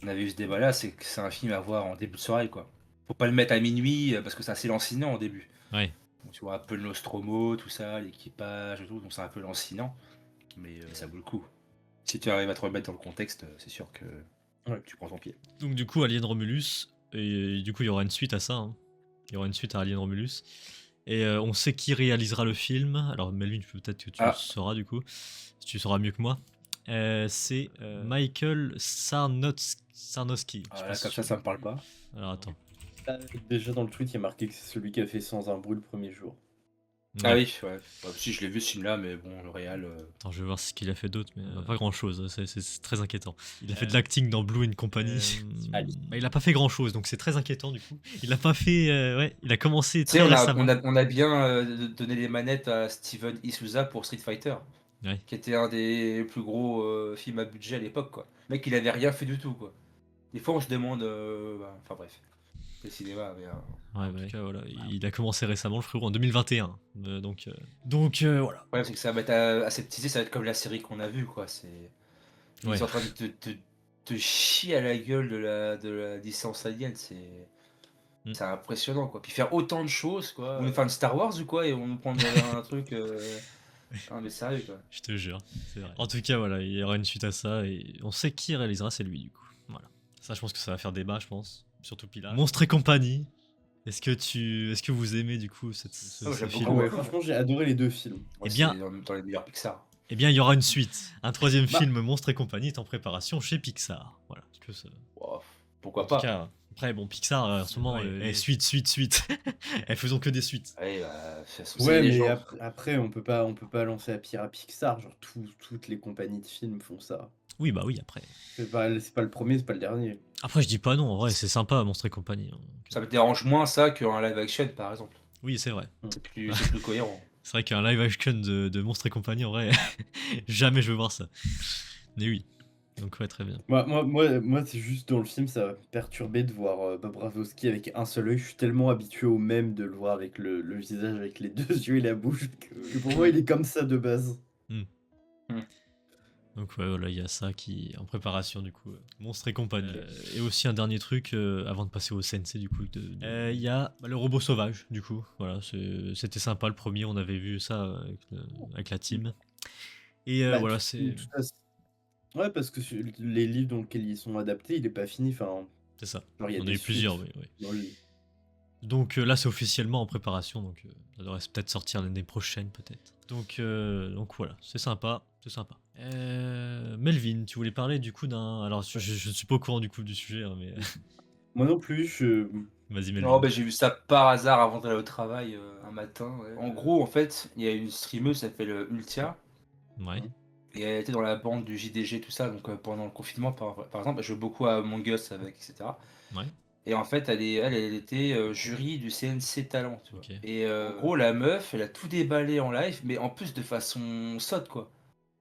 on avait eu ce débat-là, c'est que c'est un film à voir en début de soirée, quoi. Faut pas le mettre à minuit parce que c'est assez lancinant au début. Ouais. Donc, tu vois un peu le Nostromo, tout ça, l'équipage et tout, donc c'est un peu lancinant, mais ça vaut le coup. Si tu arrives à te remettre dans le contexte, c'est sûr que Ouais. tu prends ton pied. Donc du coup, Alien Romulus, et du coup, il y aura une suite à ça. hein. Il y aura une suite à Alien Romulus. Et on sait qui réalisera le film. Alors Melvin, peut-être que tu le sauras du coup. Tu sauras mieux que moi. C'est Michael Sarnowski. Je sais pas Là, si comme tu- ça me parle pas. Alors attends. Déjà dans le tweet, il y a marqué que c'est celui qui a fait Sans un bruit le premier jour. Ah Ouais. oui, ouais. Bah, si, je l'ai vu ce film-là, mais bon, le réal. Attends, je vais voir ce qu'il a fait d'autre, mais pas grand chose. C'est très inquiétant. Il a fait de l'acting dans Blue and Company. Alice. Bah, il a pas fait grand chose, donc c'est très inquiétant du coup. Il a pas fait. Ouais, il a commencé Tu sais, très récemment. on a bien donné les manettes à Steven Isouza pour Street Fighter, Ouais. qui était un des plus gros films à budget à l'époque, quoi. Le mec, il avait rien fait du tout, quoi. Des fois, on se demande. Enfin, bref. Le cinéma avait un. Ouais, bah, en tout cas, voilà. Il a commencé récemment, le frérot, en 2021. Donc voilà. Le problème, c'est que ça va être aseptisé, ça va être comme la série qu'on a vue, quoi. Ils Ouais. sont en train de te chier à la gueule de la licence Alien, c'est impressionnant, quoi. Puis faire autant de choses, quoi. On nous fait un Star Wars ou quoi, et on nous prend un truc. Non, mais sérieux, quoi. Je te jure, c'est vrai. En tout cas, voilà, il y aura une suite à ça et on sait qui réalisera, c'est lui du coup. Voilà. Ça, je pense que ça va faire débat, je pense. Surtout Pilar. Monstre et compagnie. Est-ce que vous aimez du coup ce Ah, j'aime film beaucoup, Ouais, franchement, j'ai adoré les deux films. Eh C'est bien- dans les meilleurs Pixar. Eh bien, il y aura une suite. Un troisième Bah. film, Monstre et compagnie, est en préparation chez Pixar. Voilà. Parce que ça- Wow, En pourquoi tout pas. cas, après, bon, Pixar, en ce moment, suite. Elles faisons que des suites. Allez, bah, de toute façon, Ouais, les mais gens. après, on peut pas lancer la pierre à Pixar. Genre, toutes les compagnies de films font ça. Oui, bah oui, après. C'est pas le premier, c'est pas le dernier. Après, je dis pas non, en vrai, c'est sympa, Monstre et compagnie. hein. Ça me dérange moins ça qu'un live action, par exemple. Oui, c'est vrai. C'est plus cohérent. C'est vrai qu'un live action de Monstre et compagnie, en vrai, jamais je veux voir ça. Mais oui. Donc ouais, très bien. Moi, c'est juste dans le film, ça va me perturber de voir Bob Razowski avec un seul œil. Je suis tellement habitué au même de le voir avec le visage, avec les deux yeux et la bouche, que pour moi, il est comme ça de base. Donc ouais, voilà, il y a ça qui est en préparation du coup. Monstre et compagnie. Et aussi un dernier truc, avant de passer au CNC du coup. Il y a le robot sauvage du coup. Voilà, c'était sympa le premier, on avait vu ça avec la team. Et Bah, voilà, de c'est toute façon- Ouais, parce que les livres dans lesquels ils sont adaptés, il est pas fini. Enfin, ça. genre, il y a On a des eu plusieurs, suites oui. dans le- Donc là, c'est officiellement en préparation, donc ça devrait peut-être sortir l'année prochaine, peut-être. Donc voilà, c'est sympa. Melvin, tu voulais parler du coup d'un... Alors, je ne suis pas au courant du coup du sujet, hein, mais Moi non plus, vas-y Melvin. Non, bah, j'ai vu ça par hasard avant d'aller au travail un matin. Ouais. En gros, en fait, il y a une streameuse, ça s'appelle Ultia. Ouais. Et elle était dans la bande du JDG, tout ça. Donc pendant le confinement, par exemple, elle jouait beaucoup à Among Us avec, etc. Ouais. Et en fait, elle était jury du CNC Talent, tu vois. Ok. Et en gros, la meuf, elle a tout déballé en live, mais en plus de façon sotte, quoi.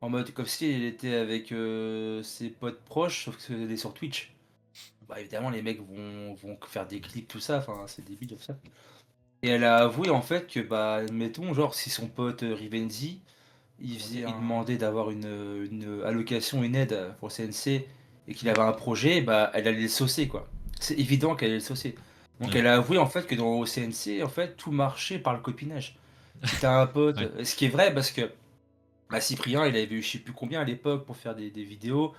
En mode comme si elle était avec ses potes proches, sauf qu'elle est sur Twitch. Bah, évidemment, les mecs vont faire des clips, tout ça, enfin, c'est débile tout ça. Et elle a avoué en fait que, bah, admettons, genre, si son pote Rivenzi, il demandait d'avoir une allocation, une aide pour le CNC, et qu'il avait un projet, bah, elle allait le saucer, quoi. C'est évident qu'elle allait le saucer. Donc Ouais. elle a avoué en fait que dans le CNC, en fait, tout marchait par le copinage. Si t'as un pote, Ouais. ce qui est vrai parce que bah, Cyprien, il avait eu je sais plus combien à l'époque pour faire des vidéos.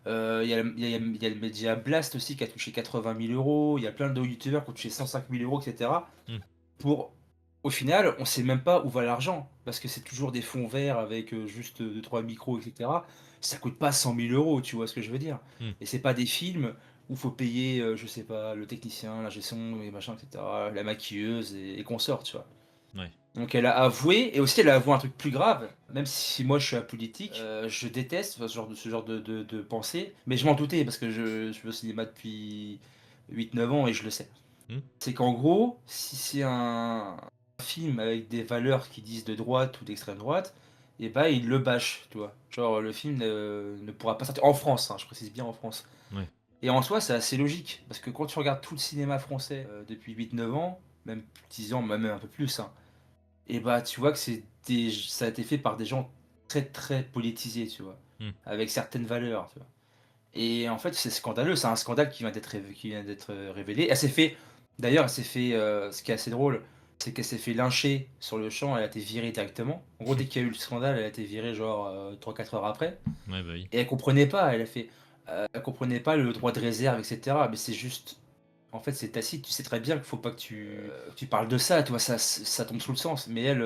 Il y, a il y a le média Blast aussi qui a touché 80 000 euros. Il y a plein de youtubeurs qui ont touché 105 000 euros, etc. Hmm. Pour, au final, on sait même pas où va l'argent parce que c'est toujours des fonds verts avec juste 2-3 micros, etc. Ça coûte pas 100 000 euros, tu vois ce que je veux dire. Hmm. Et c'est pas des films où faut payer, je sais pas, le technicien, l'ingé son, les machins, etc., la maquilleuse et consorts, tu vois. Ouais. Donc elle a avoué, et aussi elle a avoué un truc plus grave, même si moi je suis apolitique, je déteste ce genre de pensée, mais je m'en doutais parce que je suis au cinéma depuis 8-9 ans et je le sais. Hmm. C'est qu'en gros, si c'est un film avec des valeurs qui disent de droite ou d'extrême droite, et bah il le bâche, tu vois. Genre le film ne pourra pas sortir en France, hein, je précise bien en France. Ouais. Et en soi, c'est assez logique, parce que quand tu regardes tout le cinéma français depuis 8-9 ans, même 10 ans, même un peu plus, hein, et bah, tu vois que ça a été fait par des gens très très politisés, tu vois, Hmm. avec certaines valeurs, tu vois. Et en fait, c'est scandaleux, c'est un scandale qui vient d'être révélé. Elle s'est fait, d'ailleurs, elle s'est fait, ce qui est assez drôle, c'est qu'elle s'est fait lyncher sur le champ, elle a été virée directement. En gros, dès qu'il y a eu le scandale, elle a été virée genre 3-4 heures après. Ouais, bah oui. Et elle comprenait pas, elle comprenait pas le droit de réserve, etc. Mais c'est juste, en fait, c'est tacite. Tu sais très bien qu'il faut pas que tu parles de ça, tu vois, ça tombe sous le sens. Mais elle,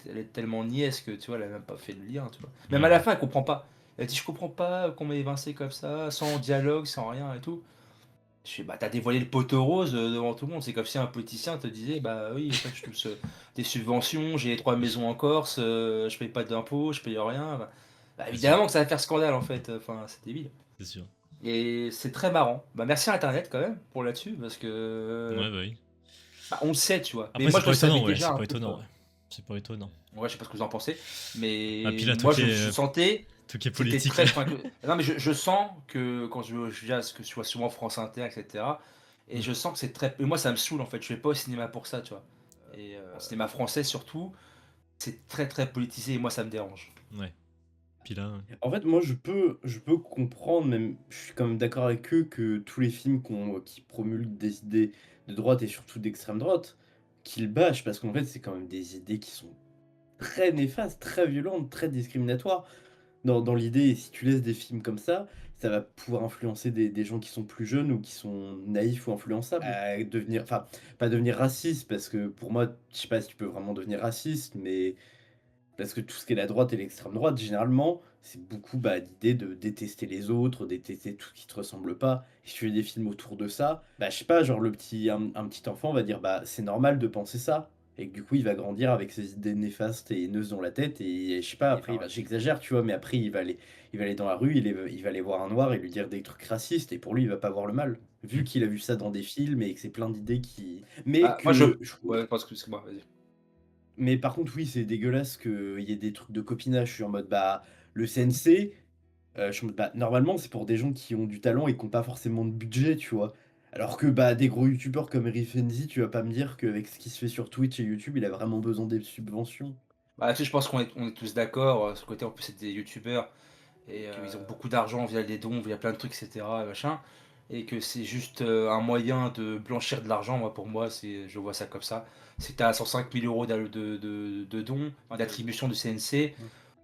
elle est tellement niaise que, tu vois, elle a même pas fait le lien, tu vois. Même Ouais, à la ouais. fin, elle comprend pas. Elle dit, je comprends pas qu'on m'ait évincé comme ça, sans dialogue, sans rien et tout. Je fais, bah, t'as dévoilé le poteau rose devant tout le monde. C'est comme si un politicien te disait, bah oui, en fait, je touche des subventions, j'ai 3 maisons en Corse, je paye pas d'impôts, je paye rien. Bah, C'est sûr. évidemment que ça va faire scandale, en fait. Enfin, c'est débile. C'est sûr. Et c'est très marrant. Bah, merci à Internet quand même pour là-dessus, parce que Ouais, bah oui. bah, on le sait, tu vois. Mais Après, moi, c'est je le pas savais étonnant, ouais. déjà C'est un pas peu, étonnant, quoi. ouais. C'est pas étonnant. Ouais, je sais pas ce que vous en pensez, Ah, puis mais là, moi, je sentais, tout qui est c'était politique, très. là. Enfin, non, mais je sens que quand je viens, que je vois souvent France Inter, etc. Et Hmm. je sens que c'est très. Et moi, ça me saoule en fait. Je vais pas au cinéma pour ça, tu vois. Et en cinéma français surtout, c'est très très politisé et moi, ça me dérange. Ouais. Puis là, En fait, moi, je peux comprendre, même, je suis quand même d'accord avec eux que tous les films qui promulguent des idées de droite et surtout d'extrême droite, qu'ils bâchent, parce qu'en fait, c'est quand même des idées qui sont très néfastes, très violentes, très discriminatoires. Dans l'idée, et si tu laisses des films comme ça va pouvoir influencer des gens qui sont plus jeunes ou qui sont naïfs ou influençables. À devenir, enfin, pas devenir raciste, parce que pour moi, je sais pas si tu peux vraiment devenir raciste, mais parce que tout ce qui est la droite et l'extrême droite, généralement, c'est beaucoup l'idée de détester les autres, détester tout ce qui te ressemble pas. Et si tu fais des films autour de ça, je sais pas, genre un petit enfant va dire c'est normal de penser ça. Et que du coup, il va grandir avec ses idées néfastes et haineuses dans la tête. Et je sais pas, après, j'exagère, tu vois, mais après, il va aller dans la rue, il va aller voir un noir et lui dire des trucs racistes. Et pour lui, il va pas voir le mal. Vu qu'il a vu ça dans des films et que c'est plein d'idées qui. Mais Bah, moi, je. que. Ouais, parce que c'est moi, vas-y. Mais par contre, oui, c'est dégueulasse qu'il y ait des trucs de copinage. Je suis en mode, le CNC, je suis en mode, normalement, c'est pour des gens qui ont du talent et qui ont pas forcément de budget, tu vois. Alors que des gros youtubeurs comme Rifenzi, tu vas pas me dire qu'avec ce qui se fait sur Twitch et YouTube, il a vraiment besoin des subventions. Bah, tu sais, je pense on est tous d'accord. Sur le côté, en plus, c'est des youtubeurs et qu'ils ont beaucoup d'argent via les dons, via plein de trucs, etc. Machin, et que c'est juste un moyen de blanchir de l'argent. Moi, pour moi, je vois ça comme ça. Si tu as 105 000 euros de dons, d'attribution du CNC, Ouais.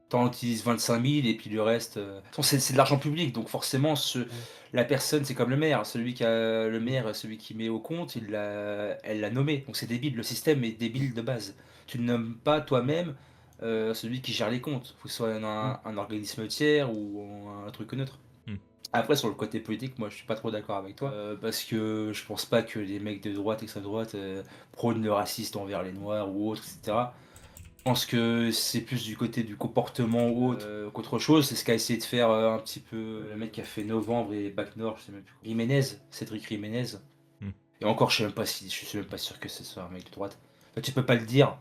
t'en utilises 25 000 et puis le reste. De toute façon, c'est de l'argent public, donc forcément, la personne, c'est comme le maire. Celui qui a le maire, celui qui met au compte, elle l'a nommé. Donc c'est débile. Le système est débile de base. Tu ne nommes pas toi-même celui qui gère les comptes. Il faut que ce soit Mm. un organisme tiers ou un truc neutre. Hmm. Après, sur le côté politique, moi je suis pas trop d'accord avec toi. Parce que je pense pas que les mecs de droite, extrême droite, prônent le racisme envers les noirs ou autres, etc. Je pense que c'est plus du côté du comportement ou autre qu'autre chose. C'est ce qu'a essayé de faire un petit peu le mec qui a fait Novembre et Bac Nord, je sais même plus. Jiménez, Cédric Jiménez. Hmm. Et encore, je suis même pas sûr que ce soit un mec de droite. En fait, tu peux pas le dire.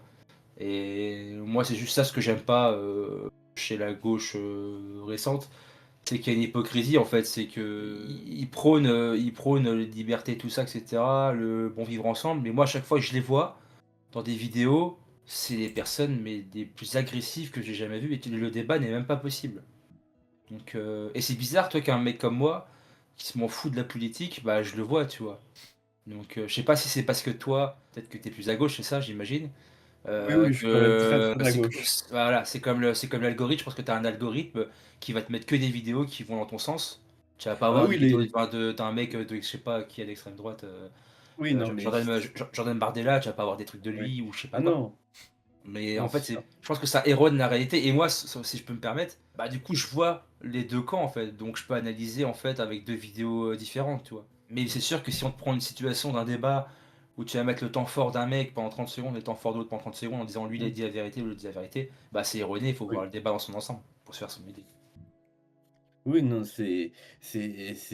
Et moi, c'est juste ça ce que j'aime pas chez la gauche récente, c'est qu'il y a une hypocrisie en fait, c'est que ils prônent les libertés, tout ça, etc., le bon vivre ensemble. Mais moi, à chaque fois que je les vois dans des vidéos, c'est les personnes mais des plus agressives que j'ai jamais vues et le débat n'est même pas possible. Donc, et c'est bizarre, toi, qu'un mec comme moi, qui se m'en fout de la politique, bah je le vois, tu vois. Donc, je sais pas si c'est parce que toi, peut-être que tu es plus à gauche, c'est ça, j'imagine. Oui, oui, je suis quand même très, Que très à gauche. voilà, c'est comme l'algorithme. Je pense que tu as un algorithme qui va te mettre que des vidéos qui vont dans ton sens. Tu vas pas Ah avoir des oui, vidéos les d'un mec de, je sais pas qui est d'extrême droite, oui, non, mais Jordan Bardella, tu vas pas avoir des trucs de oui. lui ou je sais pas Ah quoi. non, Mais non, en fait, c'est sûr. je pense que ça érode la réalité. Et moi, si je peux me permettre, bah du coup, je vois les deux camps en fait. Donc, je peux analyser en fait avec deux vidéos différentes, tu vois. Mais c'est sûr que si on te prend une situation d'un débat où tu vas mettre le temps fort d'un mec pendant 30 secondes et le temps fort de l'autre pendant 30 secondes en disant lui il a Mmh. dit la vérité ou lui il dit la vérité, bah c'est erroné. Il faut voir Oui. le débat dans son ensemble pour se faire son idée. Oui, non, c'est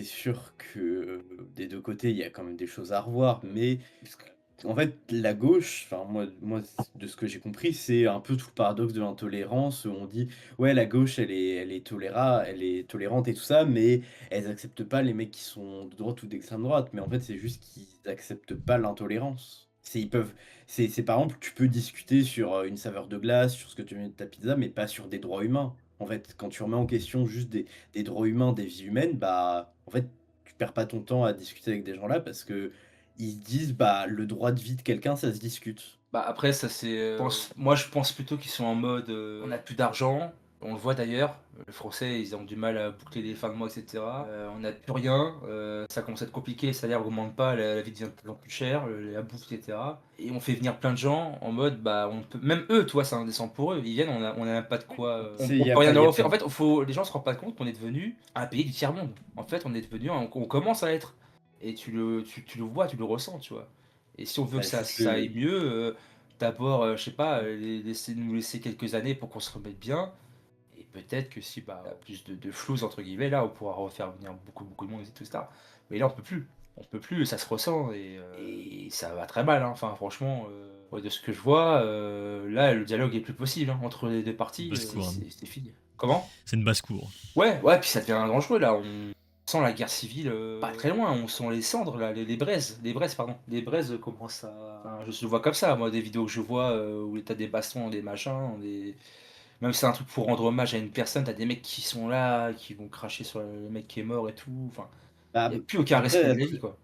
sûr que, des 2 côtés, il y a quand même des choses à revoir, mais parce qu'en fait, la gauche, enfin moi, de ce que j'ai compris, c'est un peu tout le paradoxe de l'intolérance, où on dit: «Ouais, la gauche, elle est tolérante et tout ça, mais elles acceptent pas les mecs qui sont de droite ou d'extrême droite». Mais en fait, c'est juste qu'ils acceptent pas l'intolérance. Ils peuvent c'est par exemple, tu peux discuter sur, une saveur de glace, sur ce que tu mets de ta pizza, mais pas sur des droits humains. En fait, quand tu remets en question juste des droits humains, des vies humaines, bah, en fait, tu perds pas ton temps à discuter avec des gens là parce que ils se disent: «Bah, le droit de vie de quelqu'un, ça se discute». Bah, après ça c'est, moi je pense plutôt qu'ils sont en mode, on a plus d'argent, on le voit d'ailleurs, les Français ils ont du mal à boucler les fins de mois et cetera. On n'a plus rien, ça commence à être compliqué, les salaires augmentent pas, la vie devient de plus en plus chère, la bouffe et cetera et on fait venir plein de gens en mode, bah, on peut même eux, tu vois, c'est indécent pour eux, ils viennent, on a même pas de quoi, C'est on il y a peut rien pas il leur y a offrir. pas En fait, faut les gens se rendent pas compte qu'on est devenu un pays du tiers-monde. En fait, on est devenu on commence à être et tu le vois, tu le ressens, tu vois? Et si on veut que bah, c'est ce ça aille que mieux, d'abord, je sais pas, nous laisser quelques années pour qu'on se remette bien et peut-être que si, bah, plus de «flouze» entre guillemets, là, on pourra refaire venir beaucoup, beaucoup de monde et tout ça. Mais là, on peut plus. On peut plus, ça se ressent et ça va très mal, hein. Enfin franchement, ouais, de ce que je vois, là, le dialogue est plus possible, hein, entre les 2 parties, Basse-cour, hein. c'est fini. Comment? C'est une basse-cour. Ouais, ouais, puis ça devient dangereux là, on sent la guerre civile, pas très loin, on sent les cendres là, les braises pardon. Les braises commencent à enfin, je le vois comme ça, moi, des vidéos que je vois, où tu as des bastons, des machins, des même si c'est un truc pour rendre hommage à une personne, tu as des mecs qui sont là, qui vont cracher sur le mec qui est mort et tout, enfin, bah, il y a plus aucun après respect de la après vie, quoi.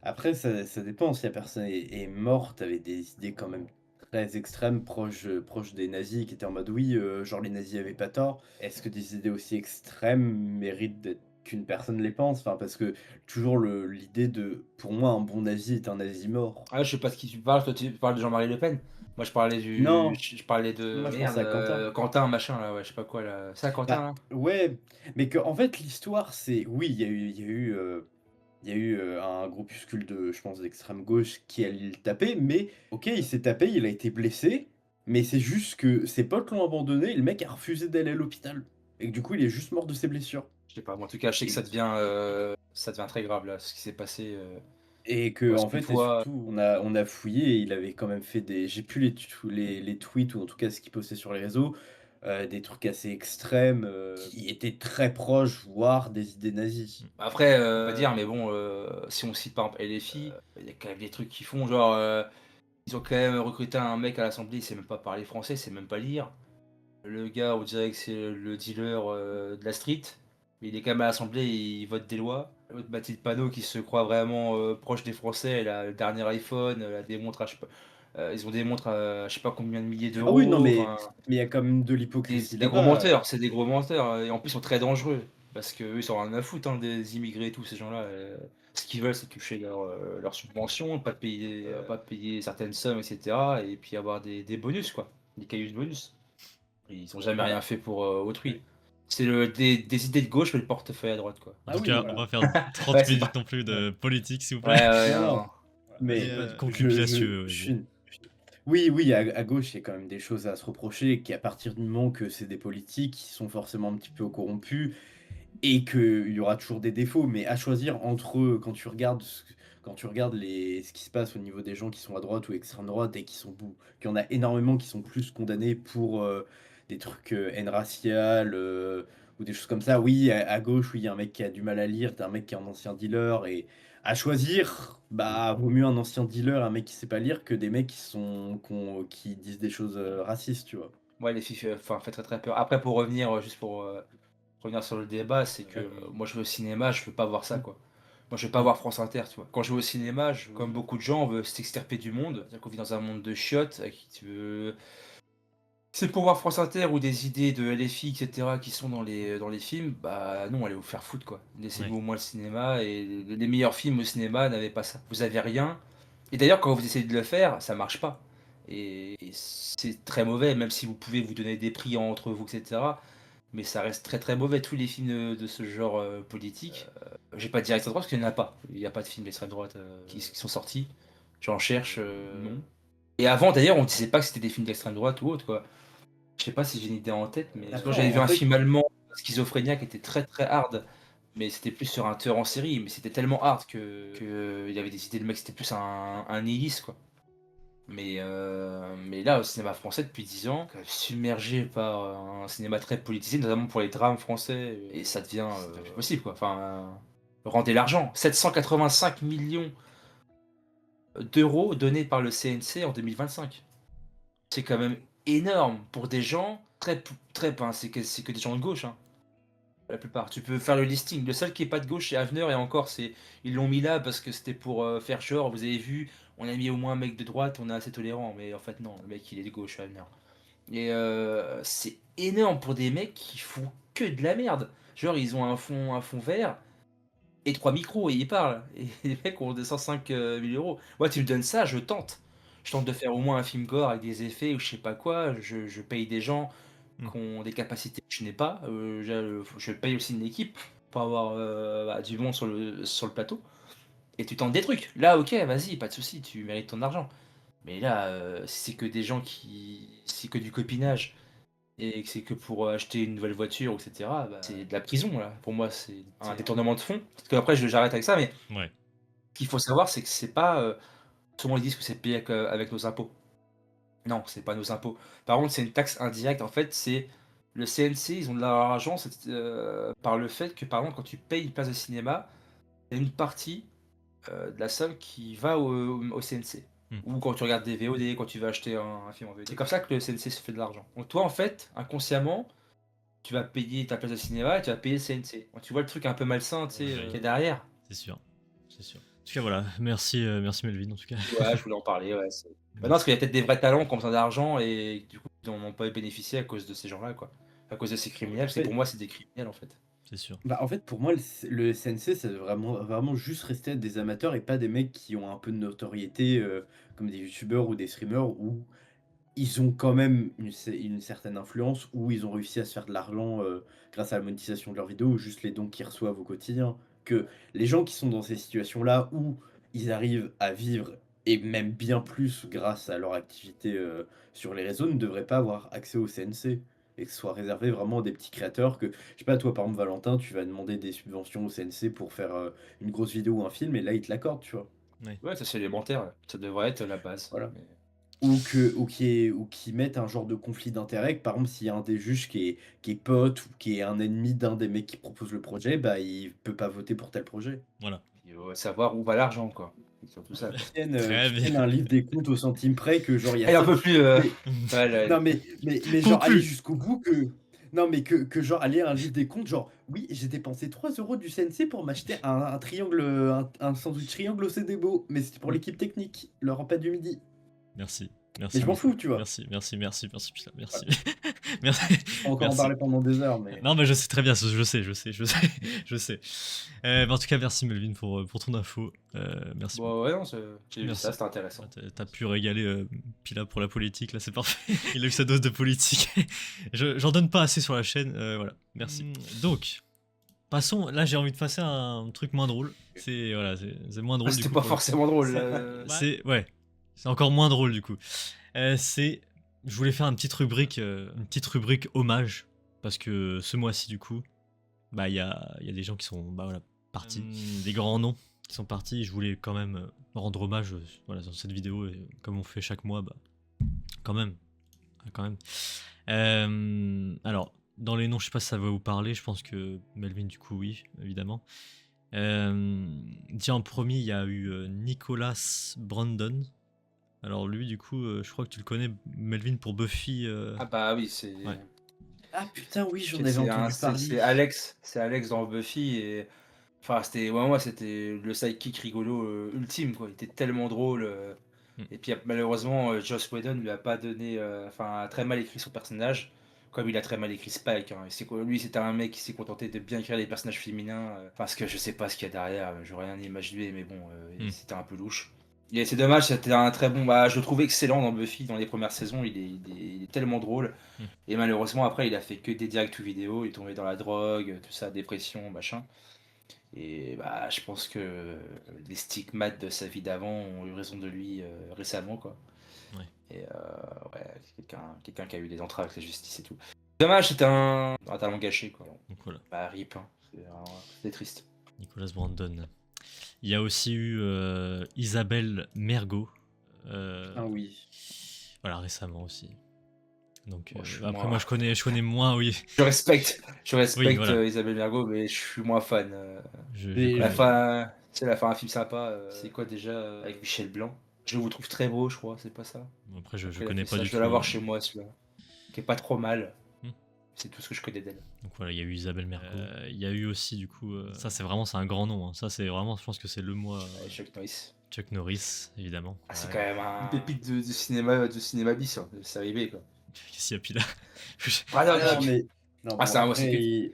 après ça dépend si la personne est morte avec des idées quand même très extrêmes, proches des nazis qui étaient en mode: «Oui, genre les nazis avaient pas tort». Est-ce que des idées aussi extrêmes méritent qu'une personne les pense? Enfin, parce que toujours l'idée de pour moi, un bon nazi est un nazi mort. Ah, je sais pas de qui tu parles, toi tu parles de Jean-Marie Le Pen? Moi je parlais Non, je parlais de moi je merde, pensais à Quentin. Quentin machin là, ouais, je sais pas quoi là. C'est à Quentin Bah, là? ouais, mais qu'en fait l'histoire c'est oui, il y a eu, un groupuscule de je pense d'extrême gauche qui allait le taper, mais OK, il s'est tapé, il a été blessé, mais c'est juste que ses potes l'ont abandonné et le mec a refusé d'aller à l'hôpital et que du coup il est juste mort de ses blessures Je sais pas, moi en tout cas, je sais que et ça devient très grave là, ce qui s'est passé, qu'en parce qu'une fait et fois surtout on a fouillé et il avait quand même fait des j'ai plus les tweets ou en tout cas ce qu'il postait sur les réseaux, des trucs assez extrêmes, qui étaient très proches, voire des idées nazies. après, on va dire, mais bon, si on cite par exemple LFI, il y a quand même des trucs qu'ils font, genre, ils ont quand même recruté un mec à l'assemblée, il sait même pas parler français, il sait même pas lire. Le gars, on dirait que c'est le dealer, de la street, mais il est quand même à l'assemblée, il vote des lois. L'autre Mathilde Panot qui se croit vraiment, proche des Français, elle a le dernier iPhone, elle a des montres à je sais pas, ils ont des montres à je sais pas combien de milliers Ah oui, non, d'euros, enfin mais il y a quand même de l'hypocrisie des gros là-bas, menteurs, c'est des gros menteurs, et en plus ils sont très dangereux. Parce qu'eux, ils ont rien à foutre, hein, des immigrés et tout, ces gens-là, ce qu'ils veulent, c'est toucher leurs subventions, pas payer certaines sommes, et cetera, et puis avoir des bonus, quoi, des casus bonus. Ils ont jamais bah, rien fait pour, autrui. ouais. C'est des idées de gauche, mais le portefeuille à droite, quoi. En Ah tout oui, cas, on voilà. va faire Ouais, 30 c'est minutes pas non plus Ouais. de politique, s'il vous plaît. ouais, ouais, Non, non, non, non. Et mais concupiscieux, je oui. suis oui, oui, à gauche, il y a quand même des choses à se reprocher, et qu'à partir du moment que c'est des politiques qui sont forcément un petit peu corrompus et qu'il y aura toujours des défauts, mais à choisir entre eux, quand tu regardes quand tu regardes ce qui se passe au niveau des gens qui sont à droite ou extrême droite et qu'il y en a énormément qui sont plus condamnés pour des trucs haine raciale ou des choses comme ça. Oui, à gauche, oui, il y a un mec qui a du mal à lire, t'as un mec qui est un ancien dealer et à choisir, bah vaut mieux un ancien dealer, un mec qui sait pas lire que des mecs qui disent des choses racistes, tu vois. Ouais, les filles, enfin, fait très très peur. Après, pour revenir, juste pour revenir sur le débat, c'est que D'accord. moi je vais au cinéma, je veux pas voir ça, quoi. Moi je vais pas voir France Inter, tu vois. Quand je vais au cinéma, comme beaucoup de gens, on veut s'extirper du monde. C'est-à-dire qu'on vit dans un monde de chiottes, à qui tu veux. C'est pour voir France Inter ou des idées de LFI, etc., qui sont dans les films, bah non, allez vous faire foutre, quoi. Laissez-nous Ouais. au moins le cinéma, et les meilleurs films au cinéma n'avaient pas ça. Vous avez rien. Et d'ailleurs, quand vous essayez de le faire, ça marche pas. Et c'est très mauvais, même si vous pouvez vous donner des prix entre vous, etc. Mais ça reste très très mauvais. Tous les films de ce genre politique, j'ai pas de dire extrême droite parce qu'il n'y en a pas. Il n'y a pas de films d'extrême droite qui sont sortis. J'en cherche, non. Et avant d'ailleurs, on disait pas que c'était des films d'extrême droite ou autre, quoi. Je sais pas si j'ai une idée en tête, mais D'accord, quand j'avais vu en un fait, film allemand, Schizophrénia, qui était très très hard, mais c'était plus sur un tueur en série, mais c'était tellement hard que il y avait des idées de mec, c'était plus un nihiliste, quoi. Mais là, au cinéma français, depuis 10 ans, submergé par un cinéma très politisé, notamment pour les drames français, et ça devient plus possible, quoi. Enfin, rendez l'argent. 785 millions d'euros donnés par le CNC en 2025. C'est quand même énorme pour des gens très, enfin, c'est que des gens de gauche, hein, la plupart. Tu peux faire le listing. Le seul qui est pas de gauche, c'est Avenir, et encore, ils l'ont mis là parce que c'était pour faire genre, vous avez vu, on a mis au moins un mec de droite, on est assez tolérant. Mais en fait, non, le mec, il est de gauche, Avenir. Et c'est énorme pour des mecs qui font que de la merde. Genre, ils ont un fond vert et 3 micros et ils parlent. Et les mecs ont 205 000 euros. Moi, tu me donnes ça, je tente. Je tente de faire au moins un film gore avec des effets ou je sais pas quoi. Je paye des gens Mm. qui ont des capacités que je n'ai pas. Je paye aussi une équipe pour avoir du bon sur le plateau. Et tu tentes des trucs. Là, ok, vas-y, pas de souci, tu mérites ton argent. Mais là, si c'est que des gens qui. Si c'est que du copinage et que c'est que pour acheter une nouvelle voiture, etc., bah, c'est de la prison, là. Pour moi, c'est un détournement de fonds. Parce qu'après, j'arrête avec ça, mais Ouais. ce qu'il faut savoir, c'est que c'est pas. Souvent, ils disent que c'est payé avec nos impôts. Non, c'est pas nos impôts. Par contre, c'est une taxe indirecte. En fait, c'est le CNC, ils ont de l'argent par le fait que, par exemple, quand tu payes une place de cinéma, il y a une partie de la somme qui va au CNC. Mm. Ou quand tu regardes des VOD, quand tu vas acheter un film en VOD. C'est comme ça que le CNC se fait de l'argent. Donc toi, en fait, inconsciemment, tu vas payer ta place de cinéma et tu vas payer le CNC. Donc, tu vois le truc un peu malsain, tu sais, Ouais. qui est derrière. C'est sûr. C'est sûr. En tout cas, voilà. Merci, merci Melvin, en tout cas. Ouais, je voulais en parler, ouais. Bah non, parce qu'il y a peut-être des vrais talents qui ont besoin d'argent et du coup, ils n'en ont pas bénéficié à cause de ces gens-là, quoi. À cause de ces criminels, parce que pour moi, c'est des criminels, en fait. C'est sûr. Bah, en fait, pour moi, le SNC, ça doit vraiment juste rester être des amateurs et pas des mecs qui ont un peu de notoriété, comme des youtubeurs ou des streamers où ils ont quand même une certaine influence, où ils ont réussi à se faire de l'argent, grâce à la monétisation de leurs vidéos ou juste les dons qu'ils reçoivent au quotidien. Que les gens qui sont dans ces situations-là, où ils arrivent à vivre et même bien plus grâce à leur activité, sur les réseaux, ne devraient pas avoir accès au CNC et que ce soit réservé vraiment à des petits créateurs que je sais pas, toi, par exemple, Valentin, tu vas demander des subventions au CNC pour faire, une grosse vidéo ou un film et là, ils te l'accordent, tu vois? Ouais, ça c'est élémentaire, ça devrait être la base. Voilà. Mais- Ou qui mettent un genre de conflit d'intérêts, que par exemple, s'il y a un des juges qui est pote ou qui est un ennemi d'un des mecs qui propose le projet, bah, il peut pas voter pour tel projet. Voilà. Il faut savoir où va l'argent, quoi. C'est surtout ça, quoi. Très Qui bien. tiennent un livre des comptes au centime près que genre il y a Et un ça peu plus. mais Ouais, non mais genre Conclu. aller jusqu'au bout que non mais que genre aller à un livre des comptes, genre: «Oui, j'ai dépensé 3 € du CNC pour m'acheter un triangle, un sandwich triangle au CDBO, mais c'était pour l'équipe technique, le repas du midi». Merci. Mais Merci je m'en beaucoup. fous, tu vois? Merci, merci, merci, merci, putain, merci. Voilà. Merci. Je peux encore en Merci. parler pendant des heures, mais Non, mais je sais très bien, je sais, je sais. En tout cas, merci Melvin pour ton info. Merci beaucoup. Bon, ouais, non, j'ai vu Merci. ça, c'était intéressant. T'as pu régaler Pila pour la politique, là c'est parfait. Il a eu sa dose de politique. J'en donne pas assez sur la chaîne, voilà, merci. Donc, passons, là j'ai envie de passer à un truc moins drôle. C'est voilà, c'est moins drôle du C'était coup. pas pour le- forcément drôle, là. C'est encore moins drôle du coup. Je voulais faire une petite rubrique hommage parce que ce mois-ci du coup, bah il y a des gens qui sont partis, des grands noms qui sont partis. Je voulais quand même rendre hommage voilà, dans cette vidéo, et comme on fait chaque mois, bah, quand même. Quand même. Alors, dans les noms, je sais pas si ça va vous parler, je pense que Melvin, du coup, oui, évidemment. Tiens, en premier, il y a eu Nicholas Brandon. Alors lui, du coup, je crois que tu le connais, Melvin, pour Buffy. Ah bah oui, c'est Ouais. Ah putain, oui, j'en c'est avais c'est un- entendu c'est- parler. c'est Alex dans Buffy et enfin c'était ouais, moi c'était le sidekick rigolo ultime quoi. Il était tellement drôle Mm. et puis malheureusement Joss Whedon lui a pas donné enfin a très mal écrit son personnage comme il a très mal écrit Spike hein. Lui c'était un mec qui s'est contenté de bien écrire les personnages féminins parce que je sais pas ce qu'il y a derrière, j'aurais rien imaginé mais bon c'était un peu louche. Et c'est dommage, c'était un très bon bah je le trouve excellent dans Buffy dans les premières saisons, il est tellement drôle. Mm. Et malheureusement, après, il a fait que des directs vidéo, il est tombé dans la drogue, tout ça, dépression, machin. Et bah, je pense que les stigmates de sa vie d'avant ont eu raison de lui récemment, quoi. Ouais. Et ouais, quelqu'un qui a eu des entraves avec la justice et tout. Dommage, c'était un talent gâché, quoi. Donc voilà, Bah, rip, hein. C'est triste. Nicholas Brandon. Il y a aussi eu Isabelle Mergo. Ah oui. Voilà, récemment aussi. Donc Moi, je suis après, moins- moi, je connais moins, oui. Je respecte Oui, voilà. Isabelle Mergo, mais je suis moins fan. Je Et La connais. fin, c'est la fin un film sympa. C'est quoi déjà avec Michel Blanc? Je vous trouve très beau, je crois, c'est pas ça? Bon, après, je Après, il a connais fait pas ça, du je dois tout. l'avoir chez moi celui-là. Qui est pas trop mal. Hmm. C'est tout ce que je connais d'elle. Donc voilà, il y a eu Isabelle Mergo. Il y a eu aussi, du coup, ça c'est un grand nom. Hein. Ça c'est vraiment, je pense que c'est le mois. Chuck Norris. Chuck Norris, évidemment. Ah, c'est Ouais. quand même une pépite de cinéma bis, hein. C'est arrivé quoi. Qu'est-ce qu'il y a pis là? Ah non, non, non, mais non, Ah, bon, c'est un c'est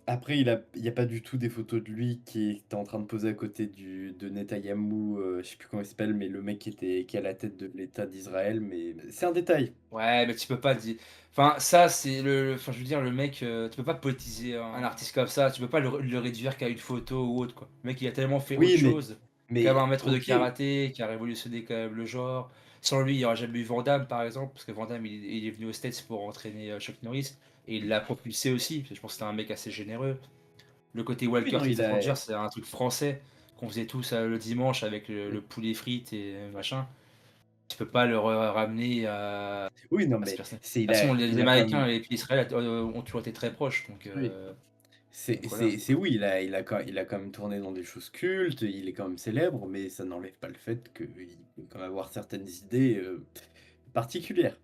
après, il y a pas du tout des photos de lui qui est en train de poser à côté de Netanyahou, je sais plus comment il s'appelle, mais le mec qui est à la tête de l'État d'Israël, mais c'est un détail. Ouais, mais tu peux pas dire. Enfin, ça, c'est Enfin, je veux dire, le mec, tu peux pas politiser un artiste comme ça. Tu peux pas le réduire qu'à une photo ou autre, quoi. Le mec, il a tellement fait autre Oui, chose. Comme mais un maître de OK. karaté qui a révolutionné quand même le genre. Sans lui, il n'y aurait jamais eu Van Damme, par exemple, parce que Van Damme, il est venu aux States pour entraîner Chuck Norris. Et il l'a propulsé aussi, parce que je pense que c'était un mec assez généreux. Le côté Oui, Walker non, il Texas a Ranger, c'est un truc français qu'on faisait tous le dimanche avec le poulet frites et machin. Tu peux pas le ramener oui, non, à ce mais personnage. De c'est toute façon, les il a quand Américains même et puis Israël ont toujours été très proches. Donc, oui. donc voilà. Oui, il a quand même tourné dans des choses cultes, il est quand même célèbre, mais ça n'enlève pas le fait qu'il peut quand même avoir certaines idées, particulières.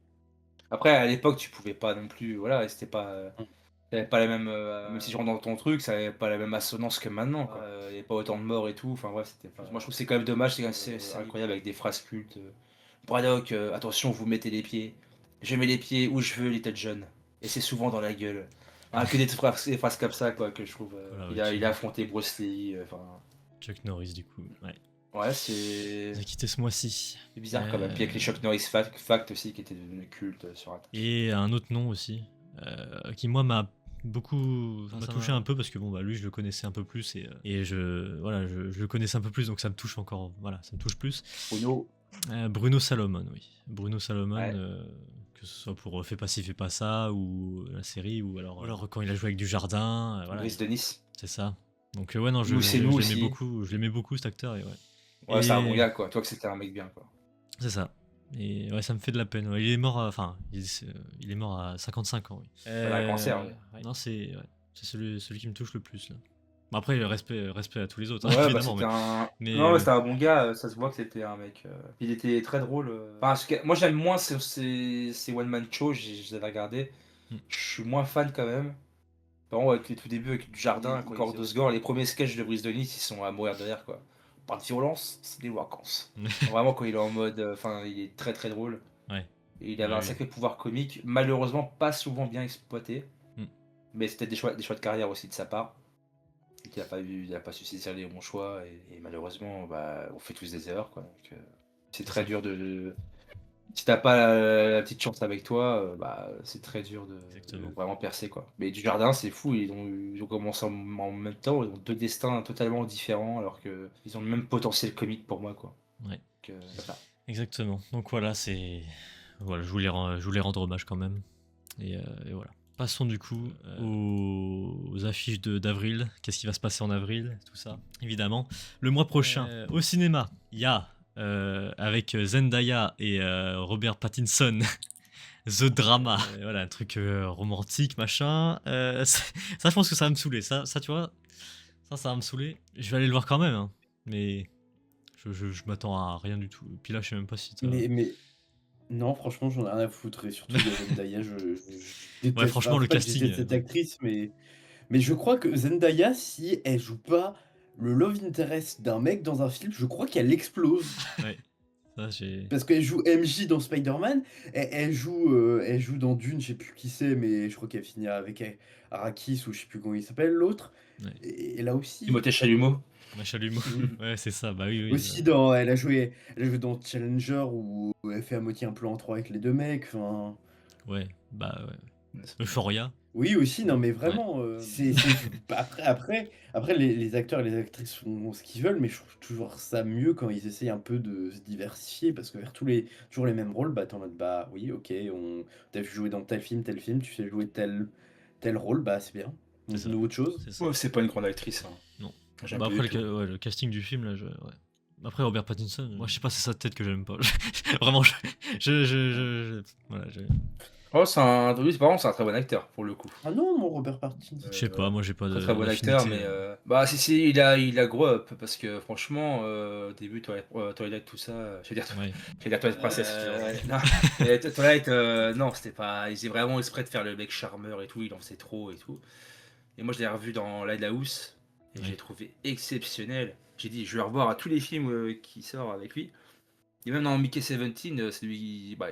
Après, à l'époque, tu pouvais pas non plus. Voilà, c'était pas. Mmh. Ça avait pas la même. Même si je rentre dans ton truc, ça avait pas la même assonance que maintenant. Quoi. Il y avait pas autant de morts et tout. Enfin bref, c'était pas. Moi, je trouve que c'est quand même dommage. C'est incroyable avec des phrases cultes. Braddock, attention, vous mettez les pieds. Je mets les pieds où je veux, Little John. Et c'est souvent dans la gueule. Ah, que des phrases comme ça, quoi, que je trouve. Voilà, Il a affronté Bruce Lee. Enfin, Chuck Norris, du coup. Ouais. ouais, c'est Il a quitté ce mois-ci. bizarre quand même. Puis avec les Chuck Norris Fact aussi, qui étaient devenus cultes sur Internet. Et un autre nom aussi, qui moi m'a beaucoup m'a touché un peu parce que bon bah lui je le connaissais un peu plus et voilà je le connaissais un peu plus donc ça me touche encore voilà ça me touche plus. Bruno Salomon, oui. Bruno Salomon, Ouais. que ce soit pour Fais pas ci, fais pas ça, ou la série, ou alors quand il a joué avec Dujardin, voilà, Brice de Nice. c'est ça. Donc ouais, non, Nous, c'est nous aussi. je l'aimais beaucoup cet acteur, et ouais. Ouais, c'est un bon Et- gars, quoi. Toi, que c'était un mec bien, quoi. C'est ça. Et ouais, ça me fait de la peine. Ouais, il est mort, enfin, il est mort à 55 ans, oui. Voilà, un cancer, ouais. Ouais, non, c'est celui qui me touche le plus, là. Bon, après, respect à tous les autres, hein, Ouais, bah, évidemment. c'était un. mais- Non, mais c'était un bon gars, ça se voit que c'était un mec. Il était très drôle. Enfin, moi, j'aime moins ces one-man shows, je les avais regardés. Hmm. Je suis moins fan quand même. Par contre, avec les tout début, avec du jardin, Oui, encore de Sgore, les premiers sketchs de Brice de Nice, ils sont à mourir de rire, quoi. Pas de violence, c'est des vacances. Vraiment, quand il est en mode. Enfin, il est très très drôle. Ouais. Et il avait Ouais, un oui. sacré pouvoir comique, malheureusement pas souvent bien exploité. Hmm. Mais c'était des choix de carrière aussi de sa part. Il a pas su saisir les bons choix et malheureusement, bah, on fait tous des erreurs, quoi. Donc, c'est très dur si t'as pas la petite chance avec toi, bah, c'est très dur de Exactement. vraiment percer, quoi. Mais Dujardin, c'est fou, ils ont commencé en même temps, ils ont deux destins totalement différents alors que ils ont le même potentiel comique pour moi, quoi. Ouais. Donc, voilà. Exactement. Donc voilà, je voulais rendre hommage quand même. Et voilà. Passons du coup aux affiches d'avril. Qu'est-ce qui va se passer en avril, tout ça, évidemment. Le mois prochain, au cinéma, il y a, avec Zendaya et Robert Pattinson, The Drama. Voilà, un truc romantique, machin. Ça, je pense que ça va me saouler. Ça, tu vois, ça va me saouler. Je vais aller le voir quand même, hein, mais je m'attends à rien du tout. Puis là, je sais même pas si t'as... Mais non, franchement, j'en ai rien à foutre et surtout il y a Zendaya, je Ouais, déteste, enfin, franchement, le c'est pas que je casting... déteste cette actrice, mais je crois que Zendaya, si elle joue pas le love interest d'un mec dans un film, je crois qu'elle explose. ouais, ça, j'ai... Parce qu'elle joue MJ dans Spider-Man, elle joue dans Dune, je sais plus qui c'est, mais je crois qu'elle finit avec Arrakis ou je sais plus comment il s'appelle l'autre. Ouais. Et là aussi, Timothée Chalumeau. Ma chalumeau. Mm. Ouais, c'est ça, bah oui, Aussi dans, elle a joué dans Challenger où elle fait à moitié un plan en 3 avec les deux mecs. Enfin, ouais, bah ouais. Euphoria. oui aussi, non mais vraiment, bah, après les acteurs et les actrices font ce qu'ils veulent, mais je trouve toujours ça mieux quand ils essayent un peu de se diversifier parce que faire toujours les mêmes rôles, bah t'es en mode bah oui ok, t'as vu jouer dans tel film, tu sais jouer tel rôle, bah c'est bien. C'est ça. Montre-nous autre chose. C'est ça. Ouais, c'est pas une grande actrice. Hein. Non. J'aime Bah pas après, du tout. le casting du film, là, ouais. Après, Robert Pattinson, moi, je sais pas, c'est sa tête que j'aime pas. Vraiment, voilà, Oh, lui, par contre, c'est un très bon acteur, pour le coup. Ah non, mon Robert Pattinson. je sais pas, moi, j'ai pas Très bon acteur, mais bah si, il a grow up parce que franchement, au début Twilight tout ça, je veux dire Twilight Princess. Ouais, non, mais Twilight, non, c'était pas, il faisait vraiment exprès de faire le mec charmeur et tout, il en faisait trop et tout. Et moi je l'ai revu dans Lighthouse et Ouais. j'ai trouvé exceptionnel. J'ai dit, je vais revoir à tous les films qui sortent avec lui. Et même dans Mickey 17, c'est lui, bah,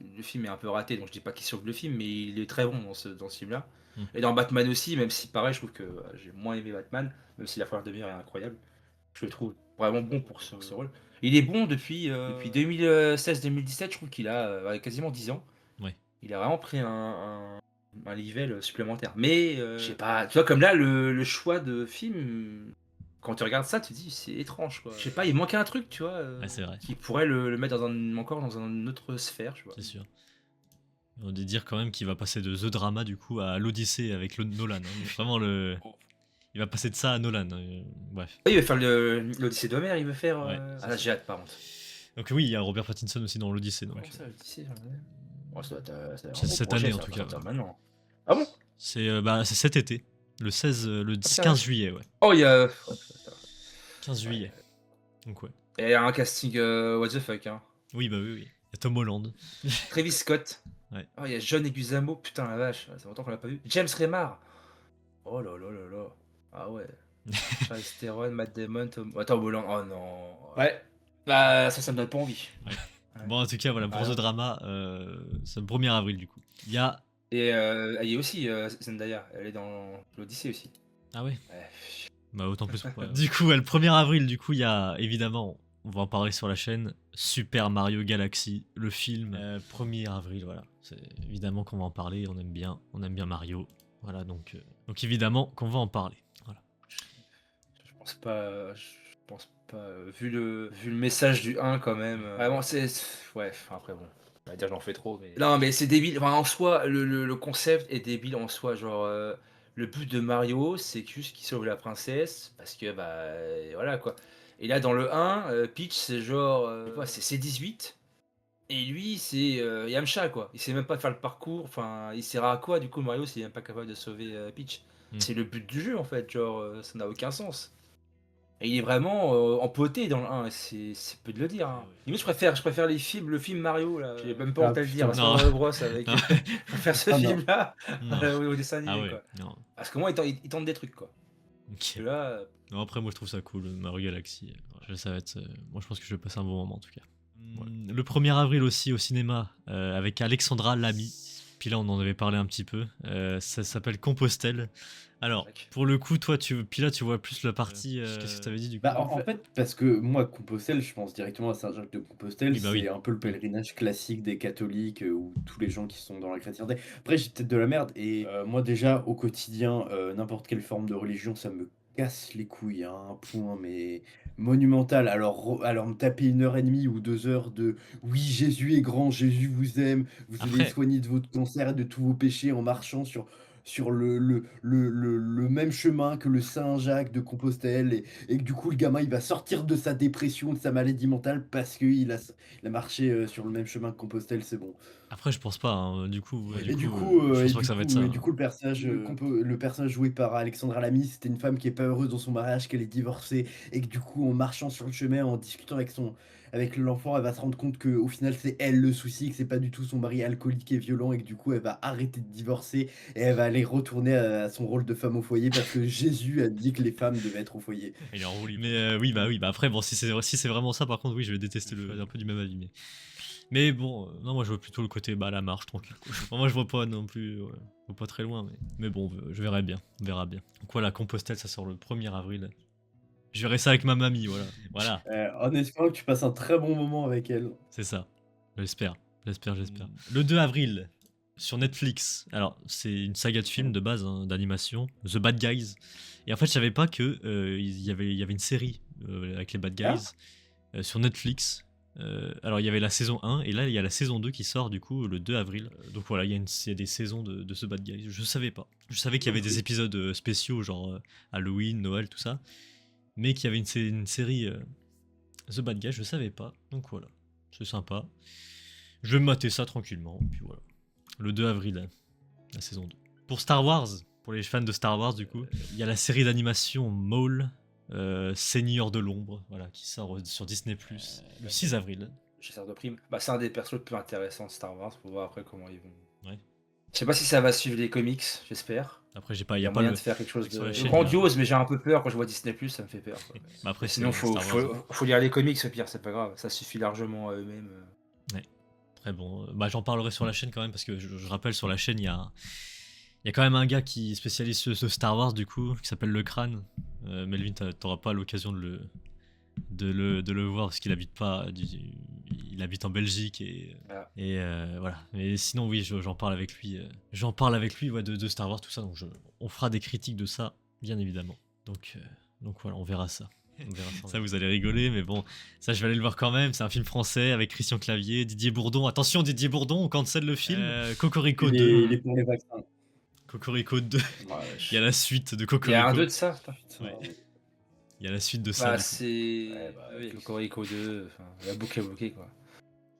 le film est un peu raté, donc je dis pas qu'il sauve le film, mais il est très bon dans ce film-là. Mm. Et dans Batman aussi, même si pareil, je trouve que j'ai moins aimé Batman, même si la première demi-heure est incroyable, je le trouve vraiment bon pour ce rôle. Il est bon depuis 2016-2017, je trouve qu'il a quasiment 10 ans. Ouais. Il a vraiment pris un level supplémentaire. Mais je sais pas, tu vois, comme là, le choix de film, quand tu regardes ça, tu te dis c'est étrange quoi. Je sais pas, il manquait un truc, tu vois, Ouais, c'est vrai. qui pourrait le mettre encore dans une autre sphère, tu vois. C'est sûr. On dit dire quand même qu'il va passer de The Drama, du coup, à l'Odyssée avec Nolan. Hein. Vraiment, il va passer de ça à Nolan. Bref. Il veut faire l'Odyssée d'Homère, il veut faire. Ouais, Ah là, j'ai hâte par contre. Donc oui, il y a Robert Pattinson aussi dans l'Odyssée. Donc. Comment ça, l'Odyssée ça doit être un C'est gros cette projet, année, en ça tout va cas, sortir ouais. maintenant. Ah bon? C'est cet été. Le 16, le c'est 15 vrai. juillet, ouais. Oh, il y a. 15 juillet. Donc ouais. Et il y a un casting what the fuck, hein. Oui, bah oui. Il y a Tom Holland. Travis Scott. Ouais. Oh, il y a John Leguizamo, putain la vache, ça fait longtemps qu'on l'a pas vu. James Remar. Oh là là là là. Ah ouais. Charlize Theron, Matt Damon, Tom Holland. Oh non. Ouais. Bah ça me donne pas envie. Ouais. Ouais. Bon, en tout cas, voilà, pour The Drama, c'est le 1er avril, du coup. Il y a... Et il y a aussi Zendaya, elle est dans l'Odyssée aussi. Ah ouais. Ouais. Bah autant plus pour du coup, le 1er avril, du coup, il y a évidemment, on va en parler sur la chaîne, Super Mario Galaxy, le film. 1er avril, voilà. C'est évidemment qu'on va en parler, on aime bien Mario. Voilà, donc évidemment qu'on va en parler. Voilà. Je pense pas. Vu le message du 1 quand même. Vraiment, c'est. Ouais, après bon. On va dire j'en fais trop, mais. Non, mais c'est débile. Enfin, en soi, le concept est débile en soi. Genre, le but de Mario, c'est juste qu'il sauve la princesse. Parce que, bah, voilà quoi. Et là, dans le 1, Peach, c'est genre. C'est C18. Et lui, c'est Yamcha quoi. Il sait même pas faire le parcours. Enfin, il sert à quoi du coup Mario s'il est même pas capable de sauver Peach? C'est le but du jeu en fait. Genre, ça n'a aucun sens. Et il est vraiment empoté dans le 1, et c'est peu de le dire. Hein. Limite, je préfère le film Mario, là. J'ai même pas honte à le dire, Non. Mario Bros. Avec. Je préfère ce film-là au dessin animé, Ah ouais, quoi. non. Parce que moi, il tente des trucs, quoi. Ok. Et là, Non, après, moi, je trouve ça cool, Mario Galaxy. Ça va être... moi, je pense que je vais passer un bon moment, en tout cas. Voilà. Le 1er avril aussi, au cinéma, avec Alexandra Lamy. Puis là, on en avait parlé un petit peu. Ça s'appelle Compostelle. Alors, pour le coup, toi, puis là, tu vois plus la partie... Qu'est-ce que tu avais dit, du coup? Bah, en fait, parce que moi, Compostelle, je pense directement à Saint-Jacques de Compostelle. Oui, bah c'est oui. un peu le pèlerinage classique des catholiques ou tous les gens qui sont dans la chrétienté. Après, j'ai peut-être de la merde. Et moi, déjà, au quotidien, n'importe quelle forme de religion, ça me casse les couilles à un point, mais monumental. Alors me taper 1 heure et demie ou 2 heures de: «Oui, Jésus est grand, Jésus vous aime, vous allez Après, soigner de votre cancer et de tous vos péchés en marchant sur le même chemin que le Saint Jacques de Compostelle» et que du coup, le gamin, il va sortir de sa dépression, de sa maladie mentale parce il a marché, sur le même chemin que Compostelle, c'est bon. après, je pense pas, hein, du coup, Et du coup, je pense pas que ça va être ça, hein. le personnage, le personnage joué par Alexandra Lamy, c'était une femme qui est pas heureuse dans son mariage, qu'elle est divorcée et que du coup, en marchant sur le chemin, en discutant avec l'enfant, elle va se rendre compte qu'au final, c'est elle le souci, que c'est pas du tout son mari alcoolique et violent et que du coup, elle va arrêter de divorcer et elle va aller retourner à son rôle de femme au foyer parce que Jésus a dit que les femmes devaient être au foyer. Il est en roue libre. Mais oui, bah après, bon, si c'est vraiment ça, par contre, oui, je vais détester un peu du même avis. Mais bon, non, moi je vois plutôt le côté bah la marche tranquille, quoi. Moi je vois pas non plus, ouais, je vois pas très loin, mais bon, je verrai bien, on verra bien. Donc voilà, Compostelle, ça sort le 1er avril. Je verrai ça avec ma mamie, voilà. Voilà, En espérant que tu passes un très bon moment avec elle. c'est ça. J'espère, j'espère. Le 2 avril, sur Netflix. Alors, c'est une saga de films de base, hein, d'animation, The Bad Guys. Et en fait, je savais pas que il y avait une série avec les Bad Ah? Guys sur Netflix. Alors, il y avait la saison 1 et là, il y a la saison 2 qui sort du coup le 2 avril. Donc voilà, il y a des saisons de ce Bad Guys. Je savais pas. Je savais qu'il y avait OK. des épisodes spéciaux, genre Halloween, Noël, tout ça. Mais qu'il y avait une série The Bad Guys, je savais pas. Donc voilà, c'est sympa. Je vais me mater ça tranquillement. Et puis voilà. Le 2 avril, la saison 2. Pour Star Wars, pour les fans de Star Wars, du coup, il y a la série d'animation Maul, Seigneur de l'ombre, voilà, qui sort sur Disney Plus le 6 avril. Chasseur de primes. Bah, c'est un des persos les plus intéressants de Star Wars. Faut voir après comment ils vont. Ouais. Je sais pas si ça va suivre les comics, j'espère. Après, il Il y y a a pas moyen le de faire quelque chose sur la de chaîne. grandiose, mais j'ai un peu peur quand je vois Disney+, ça me fait peur, quoi. Mais après, Sinon, c'est Star Wars. faut lire les comics, au pire, c'est pas grave. Ça suffit largement à eux-mêmes. Ouais. Très bon. Bah, j'en parlerai sur la chaîne quand même parce que je rappelle sur la chaîne, il y a quand même un gars qui spécialise ce Star Wars du coup, qui s'appelle Le Crâne. Melvin, t'auras pas l'occasion de le voir parce qu'il habite pas, il habite en Belgique Ah. et voilà. Mais sinon oui, j'en parle avec lui. J'en parle avec lui ouais, de Star Wars tout ça. Donc on fera des critiques de ça, bien évidemment. Donc voilà, on verra ça. Ça vous allez rigoler, mais bon, ça je vais aller le voir quand même. C'est un film français avec Christian Clavier, Didier Bourdon. Attention Didier Bourdon, on cancelle le film. Cocorico 2. Il est pour les vaccins. Cocorico 2. Ouais, Il y a la suite de Il y a un Cocorico. 2 de ça, putain. Ouais. Il y a la suite de ça. Bah, du coup. c'est. Bah, Oui, Cocorico 2, enfin, la boucle est bloquée, quoi.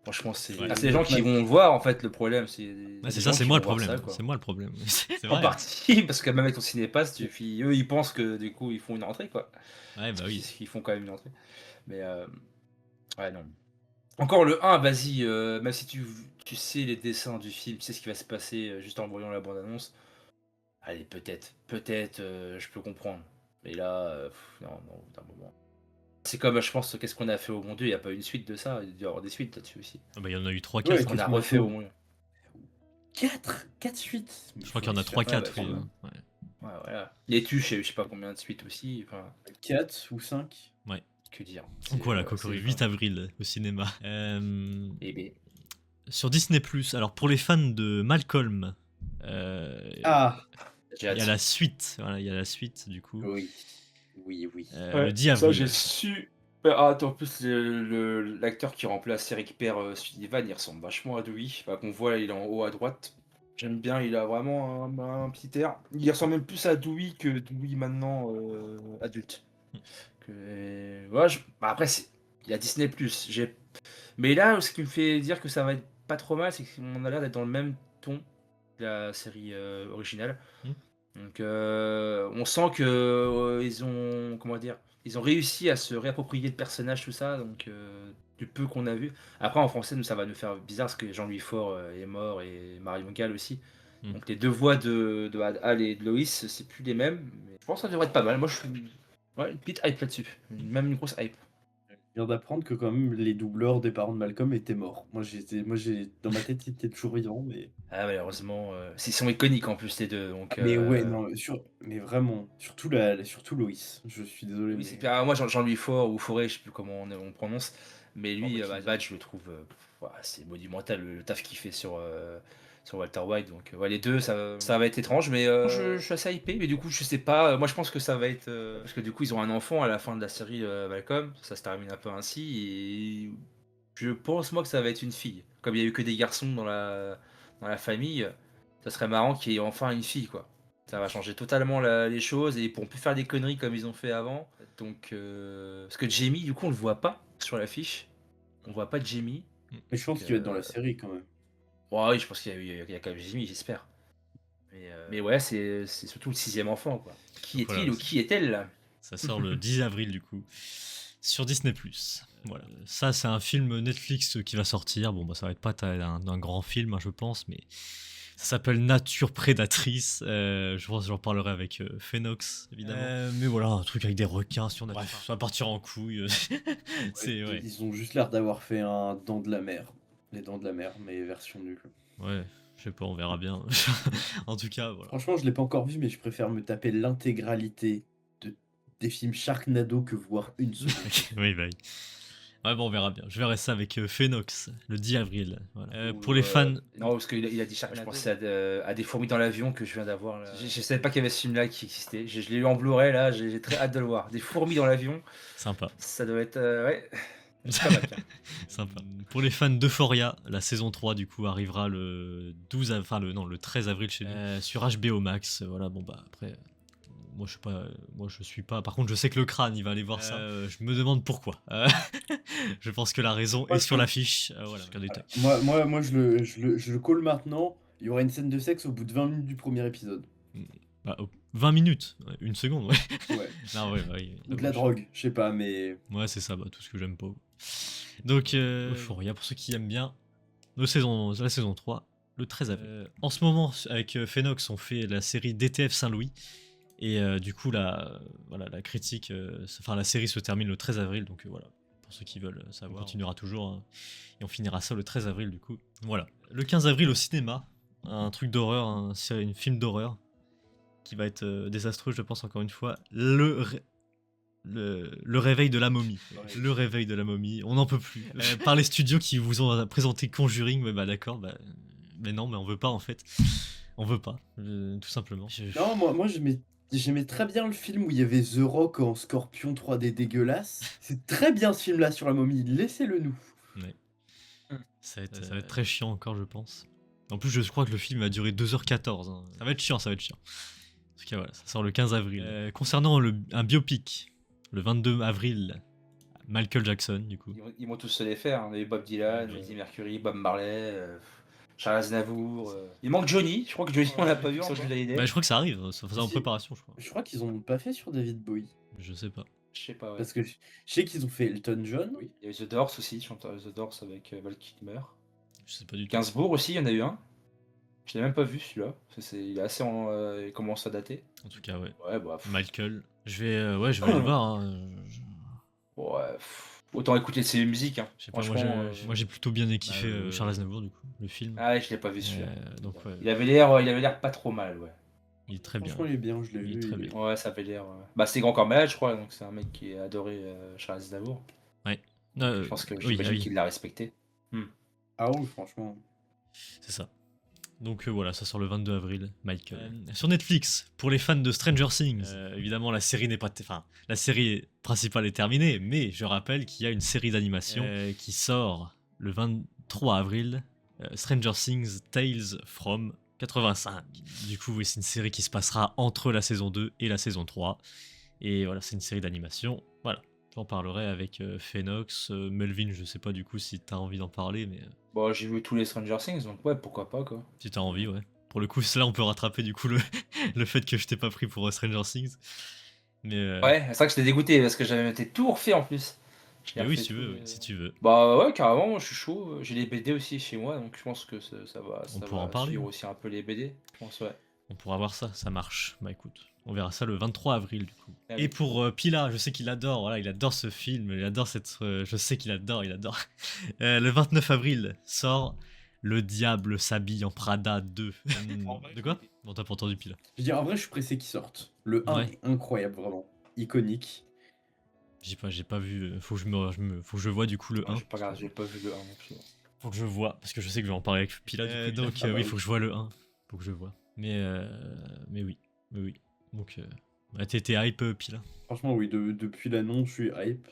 Franchement, c'est. Ouais. Ah, c'est les gens qui vont le voir, en fait, le problème. C'est Ouais, c'est des ça, gens c'est qui moi le vont voir problème. ça, quoi. C'est moi le problème. C'est En vrai. partie, parce que même avec ton cinépass, eux, ils pensent que du coup, ils font une entrée, quoi. Ouais, bah oui. Ils font quand même une entrée. Mais, ouais, non. Encore le 1, vas-y, même si tu sais les dessins du film, tu sais ce qui va se passer juste en voyant la bande-annonce. Allez, peut-être, je peux comprendre. Mais là, non, au bout d'un moment. C'est comme, je pense, qu'est-ce qu'on a fait au bon Dieu, il n'y a pas une suite de ça, il doit y avoir des suites là-dessus aussi. Ah bah, il y en a eu 3-4. Ouais, Qu'est-ce qu'on a qu'est-ce qu'on a refait fait au bon Dieu. 4 suites. Je crois qu'il y en a 3-4. Ouais, oui, bah, ouais. Ouais, voilà. Les tues, je sais pas combien de suites aussi, enfin, 4 ou 5. que dire. Donc voilà, C'est- Cocori, c'est- 8 avril au cinéma. Et ben, Sur Disney+, alors pour les fans de Malcolm, Ah! j'ai il y a hâte. la suite. Voilà, il y a la suite du coup. Oui. Oui. Le 10 avril. Ça, j'ai su. Ah, attends, en plus, l'acteur qui remplace Eric Père Sullivan, il ressemble vachement à Dewey. Enfin, qu'on voit, il est en haut à droite. J'aime bien, il a vraiment un petit air. Il ressemble même plus à Dewey que Dewey maintenant adulte. Ouais, bah, après, il y a Disney+. Mais là, ce qui me fait dire que ça va être pas trop mal, c'est qu'on a l'air d'être dans le même ton que la série originale. Hmm. Donc, on sent que ils ont, comment dire, ils ont réussi à se réapproprier le personnage, tout ça. Donc, du peu qu'on a vu. Après, en français, nous, ça va nous faire bizarre parce que Jean-Louis Faure est mort et Marion Gall aussi. Hmm. Donc, les deux voix de Hal et de Loïs, c'est plus les mêmes. Mais je pense que ça devrait être pas mal. Moi, je suis une petite hype là-dessus. Même une grosse hype. Je viens d'apprendre que quand même les doubleurs des parents de Malcolm étaient morts. Dans ma tête, ils étaient toujours vivants, mais Ah, malheureusement, ils sont iconiques en plus, les deux. Donc, mais ouais, non, mais vraiment, surtout Loïs. Je suis désolé, oui, mais moi, Jean-Louis Faure ou Forêt, je sais plus comment on prononce. Mais lui, bah, Badge, je le trouve, c'est monumental le taf qu'il fait sur sur Walter White. Donc ouais, les deux, ça va être étrange, mais je suis assez hypé. Mais du coup, je sais pas. Moi, je pense que ça va être parce que du coup, ils ont un enfant à la fin de la série Malcolm. Ça se termine un peu ainsi. Et je pense moi que ça va être une fille. Comme il y a eu que des garçons dans la famille, ça serait marrant qu'il y ait enfin une fille, quoi. Ça va changer totalement les choses et ils pourront plus faire des conneries comme ils ont fait avant. Donc, parce que Jamie, du coup, on le voit pas sur l'affiche. On voit pas Jamie. Mais je pense Donc, qu'il va être dans la série quand même. ouais, oui, je pense qu'il y a quand même Jamie, j'espère. Mais ouais, c'est surtout le sixième enfant, quoi. Qui Donc voilà, est-il ou qui est-elle là? ça sort le 10 avril du coup sur Disney+. Voilà, ça c'est un film Netflix qui va sortir. Bon bah ça va être pas un grand film, hein, je pense, mais ça s'appelle Nature prédatrice. Je pense que j'en parlerai avec Phénox évidemment. Mais voilà, un truc avec des requins sur Nature. Bref, ça va partir en couille. C'est ouais. Ils ont juste l'air d'avoir fait un Dents de la Mer. Les Dents de la Mer, mais version nulle. Ouais, je sais pas, on verra bien. En tout cas, voilà. Franchement, je l'ai pas encore vu, mais je préfère me taper l'intégralité des films Sharknado que voir une seule. Oui, bah oui. Ouais, bon, on verra bien. Je verrai ça avec Phénox le 10 avril. Voilà. Ou, Pour les fans, Non, parce qu'il a dit Sharknado. Je pensais à des fourmis dans l'avion que je viens d'avoir là. Je savais pas qu'il y avait ce film là qui existait. Je l'ai eu en Blu-ray là, j'ai très hâte de le voir. Des fourmis dans l'avion, sympa. ça doit être. Ouais. C'est pas mal, tiens. Sympa. Pour les fans d'Euphoria, la saison 3 du coup arrivera le 12 enfin le 13 avril chez nous sur HBO Max. Voilà, bon bah après moi je sais pas moi je suis pas par contre je sais que le crâne il va aller voir ça. Je me demande pourquoi. Je pense que la raison est sur l'affiche. Voilà, aucun détail. Moi je le call maintenant. Il y aura une scène de sexe au bout de 20 minutes du premier épisode. Bah, 20 minutes, ouais, une seconde, ouais. Ouais. Non, ouais, bah, oui. Ou de la drogue, je sais pas, mais. Ouais, c'est ça, bah, tout ce que j'aime pas. Donc, Euphoria, pour ceux qui aiment bien, la saison 3, le 13 avril. En ce moment, avec Phénox, on fait la série DTF Saint-Louis. Et du coup, voilà, la critique, enfin la série se termine le 13 avril, donc voilà, pour ceux qui veulent savoir, on continuera toujours, hein, et on finira ça le 13 avril du coup. Voilà. Le 15 avril au cinéma, un truc d'horreur, un film d'horreur, qui va être désastreux, je pense encore une fois, le réveil de la momie. Le réveil de la momie, on n'en peut plus. Par les studios qui vous ont présenté Conjuring, mais bah d'accord, mais non, mais on veut pas en fait. On veut pas, tout simplement. Non, moi j'aimais très bien le film où il y avait The Rock en scorpion 3D dégueulasse. C'est très bien ce film-là sur la momie, laissez-le nous. Ouais. Ça va être très chiant encore, je pense. En plus, je crois que le film va durer 2h14. Hein. Ça va être chiant, ça va être chiant. En tout cas, voilà, ça sort le 15 avril. Concernant un biopic, le 22 avril, Michael Jackson, du coup. Ils vont tous se les faire. On a eu Bob Dylan, Freddie Mercury, Bob Marley, Charles Aznavour. Il manque Johnny. Je crois que Johnny, on l'a pas vu sur Jules Hallyday. Bah, je crois que ça arrive, ça en préparation, je crois. Je crois qu'ils en ont pas fait sur David Bowie. Je sais pas. Je sais pas, ouais. Parce que je sais qu'ils ont fait Elton John. Oui. Il y a eu The Doors aussi, chanteur The Doors avec Val Kilmer. Je sais pas du tout. Gainsbourg aussi, il y en a eu un. Je l'ai même pas vu celui-là. Il est assez il commence à dater. En tout cas, ouais. Ouais, bah. Michael. Je vais aller le voir. Hein. Ouais. Autant écouter ses musiques. Hein. Je sais pas, moi j'ai plutôt bien kiffé Charles Aznavour, du coup, le film. Ah ouais, je l'ai pas vu celui-là. Donc, ouais. Il avait l'air pas trop mal, ouais. Il est très bien. Franchement, il est bien, je l'ai vu. Très bien. Ouais, ça avait l'air. Bah, c'est Grand Corps Malade, je crois, donc c'est un mec qui a adoré Charles Aznavour. Ouais. Je pense que j'imagine qu'il l'a respecté. Ah oui, franchement. C'est ça. Donc voilà, ça sort le 22 avril, Michael. Sur Netflix, pour les fans de Stranger Things, évidemment la série n'est pas, la série principale est terminée, mais je rappelle qu'il y a une série d'animation qui sort le 23 avril, Stranger Things Tales from 85. Du coup, oui, c'est une série qui se passera entre la saison 2 et la saison 3. Et voilà, c'est une série d'animation. Voilà, j'en parlerai avec Phénox, Melvin, je sais pas du coup si t'as envie d'en parler, mais... Bon, j'ai vu tous les Stranger Things, donc ouais, pourquoi pas, quoi. Si t'as envie, ouais. Pour le coup, là, on peut rattraper du coup le fait que je t'ai pas pris pour Stranger Things. Mais ouais, c'est vrai que j'étais dégoûté, parce que j'avais tout refait en plus. Mais oui, si tu veux, si tu veux. Bah ouais, carrément, moi, je suis chaud. J'ai les BD aussi chez moi, donc je pense que ça va pourra en parler. suivre aussi un peu les BD, je pense, ouais. On pourra voir ça, ça marche. Bah écoute, on verra ça le 23 avril du coup. Ah, et oui. pour Pila, je sais qu'il adore, voilà, il adore ce film, il adore cette... je sais qu'il adore, le 29 avril sort Le Diable s'habille en Prada 2. De quoi? Bon, t'as pas entendu Pila. Je veux dire, en vrai, je suis pressé qu'il sorte. Le 1 est incroyable, vraiment. Iconique. J'ai pas vu, faut que je vois du coup le 1. J'ai pas vu le 1 non plus. Faut que je vois, parce que je sais que je vais en parler avec Pila. Donc Ah bah oui, oui. faut que je vois le 1. Faut que je vois. Mais oui. Mais oui. Donc, t'es hype, Pila. Franchement, oui, depuis l'annonce, je suis hype.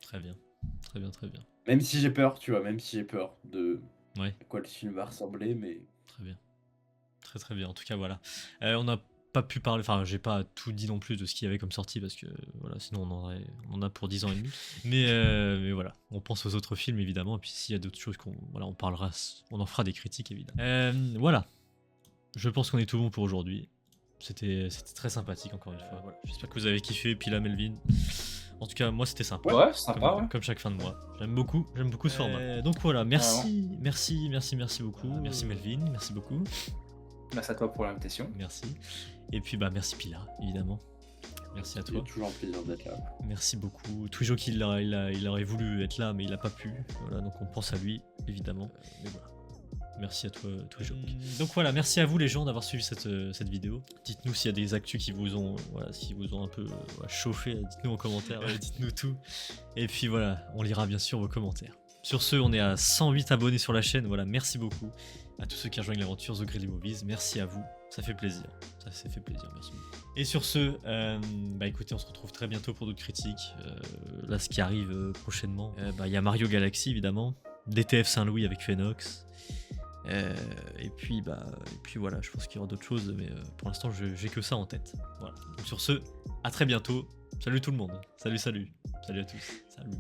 Très bien. Très bien, très bien. Même si j'ai peur, tu vois, même si j'ai peur de Ouais, à quoi le film va ressembler, mais très bien. Très très bien. En tout cas, voilà. On n'a pas pu parler, enfin, j'ai pas tout dit non plus de ce qu'il y avait comme sortie parce que voilà, sinon on en a pour 10 ans et demi. Mais voilà, on pense aux autres films évidemment. Et puis s'il y a d'autres choses voilà, on parlera, on en fera des critiques évidemment. Voilà. Je pense qu'on est tout bon pour aujourd'hui. C'était très sympathique encore une fois. Voilà. J'espère que vous avez kiffé, Pila, Melvin. En tout cas, moi c'était sympa. Ouais, sympa, Comme, ouais. comme chaque fin de mois. J'aime beaucoup ce format. Donc voilà, merci beaucoup. Merci Melvin, merci beaucoup. Merci à toi pour l'invitation. Merci. Et puis bah merci Pila, évidemment. Merci à c'est toi. toujours un plaisir d'être là. Merci beaucoup. Twijo il aurait voulu être là, mais il a pas pu. Voilà, donc on pense à lui, évidemment. Mais voilà. Merci à toi, Twijo. Donc voilà, merci à vous les gens d'avoir suivi cette vidéo. Dites-nous s'il y a des actus qui vous ont, voilà, qui vous ont un peu chauffé. Dites-nous en commentaire, dites-nous tout. Et puis voilà, on lira bien sûr vos commentaires. Sur ce, on est à 108 abonnés sur la chaîne. Voilà, merci beaucoup à tous ceux qui rejoignent l'aventure The Greedy Movies. Merci à vous, ça fait plaisir. Ça fait plaisir, merci beaucoup. Et sur ce, bah écoutez, on se retrouve très bientôt pour d'autres critiques. Là, ce qui arrive prochainement, il y a Mario Galaxy évidemment, DTF Saint-Louis avec Phoenix. Et puis voilà, je pense qu'il y aura d'autres choses, mais pour l'instant, j'ai que ça en tête. Voilà. Donc sur ce, à très bientôt. Salut tout le monde. Salut à tous. Salut.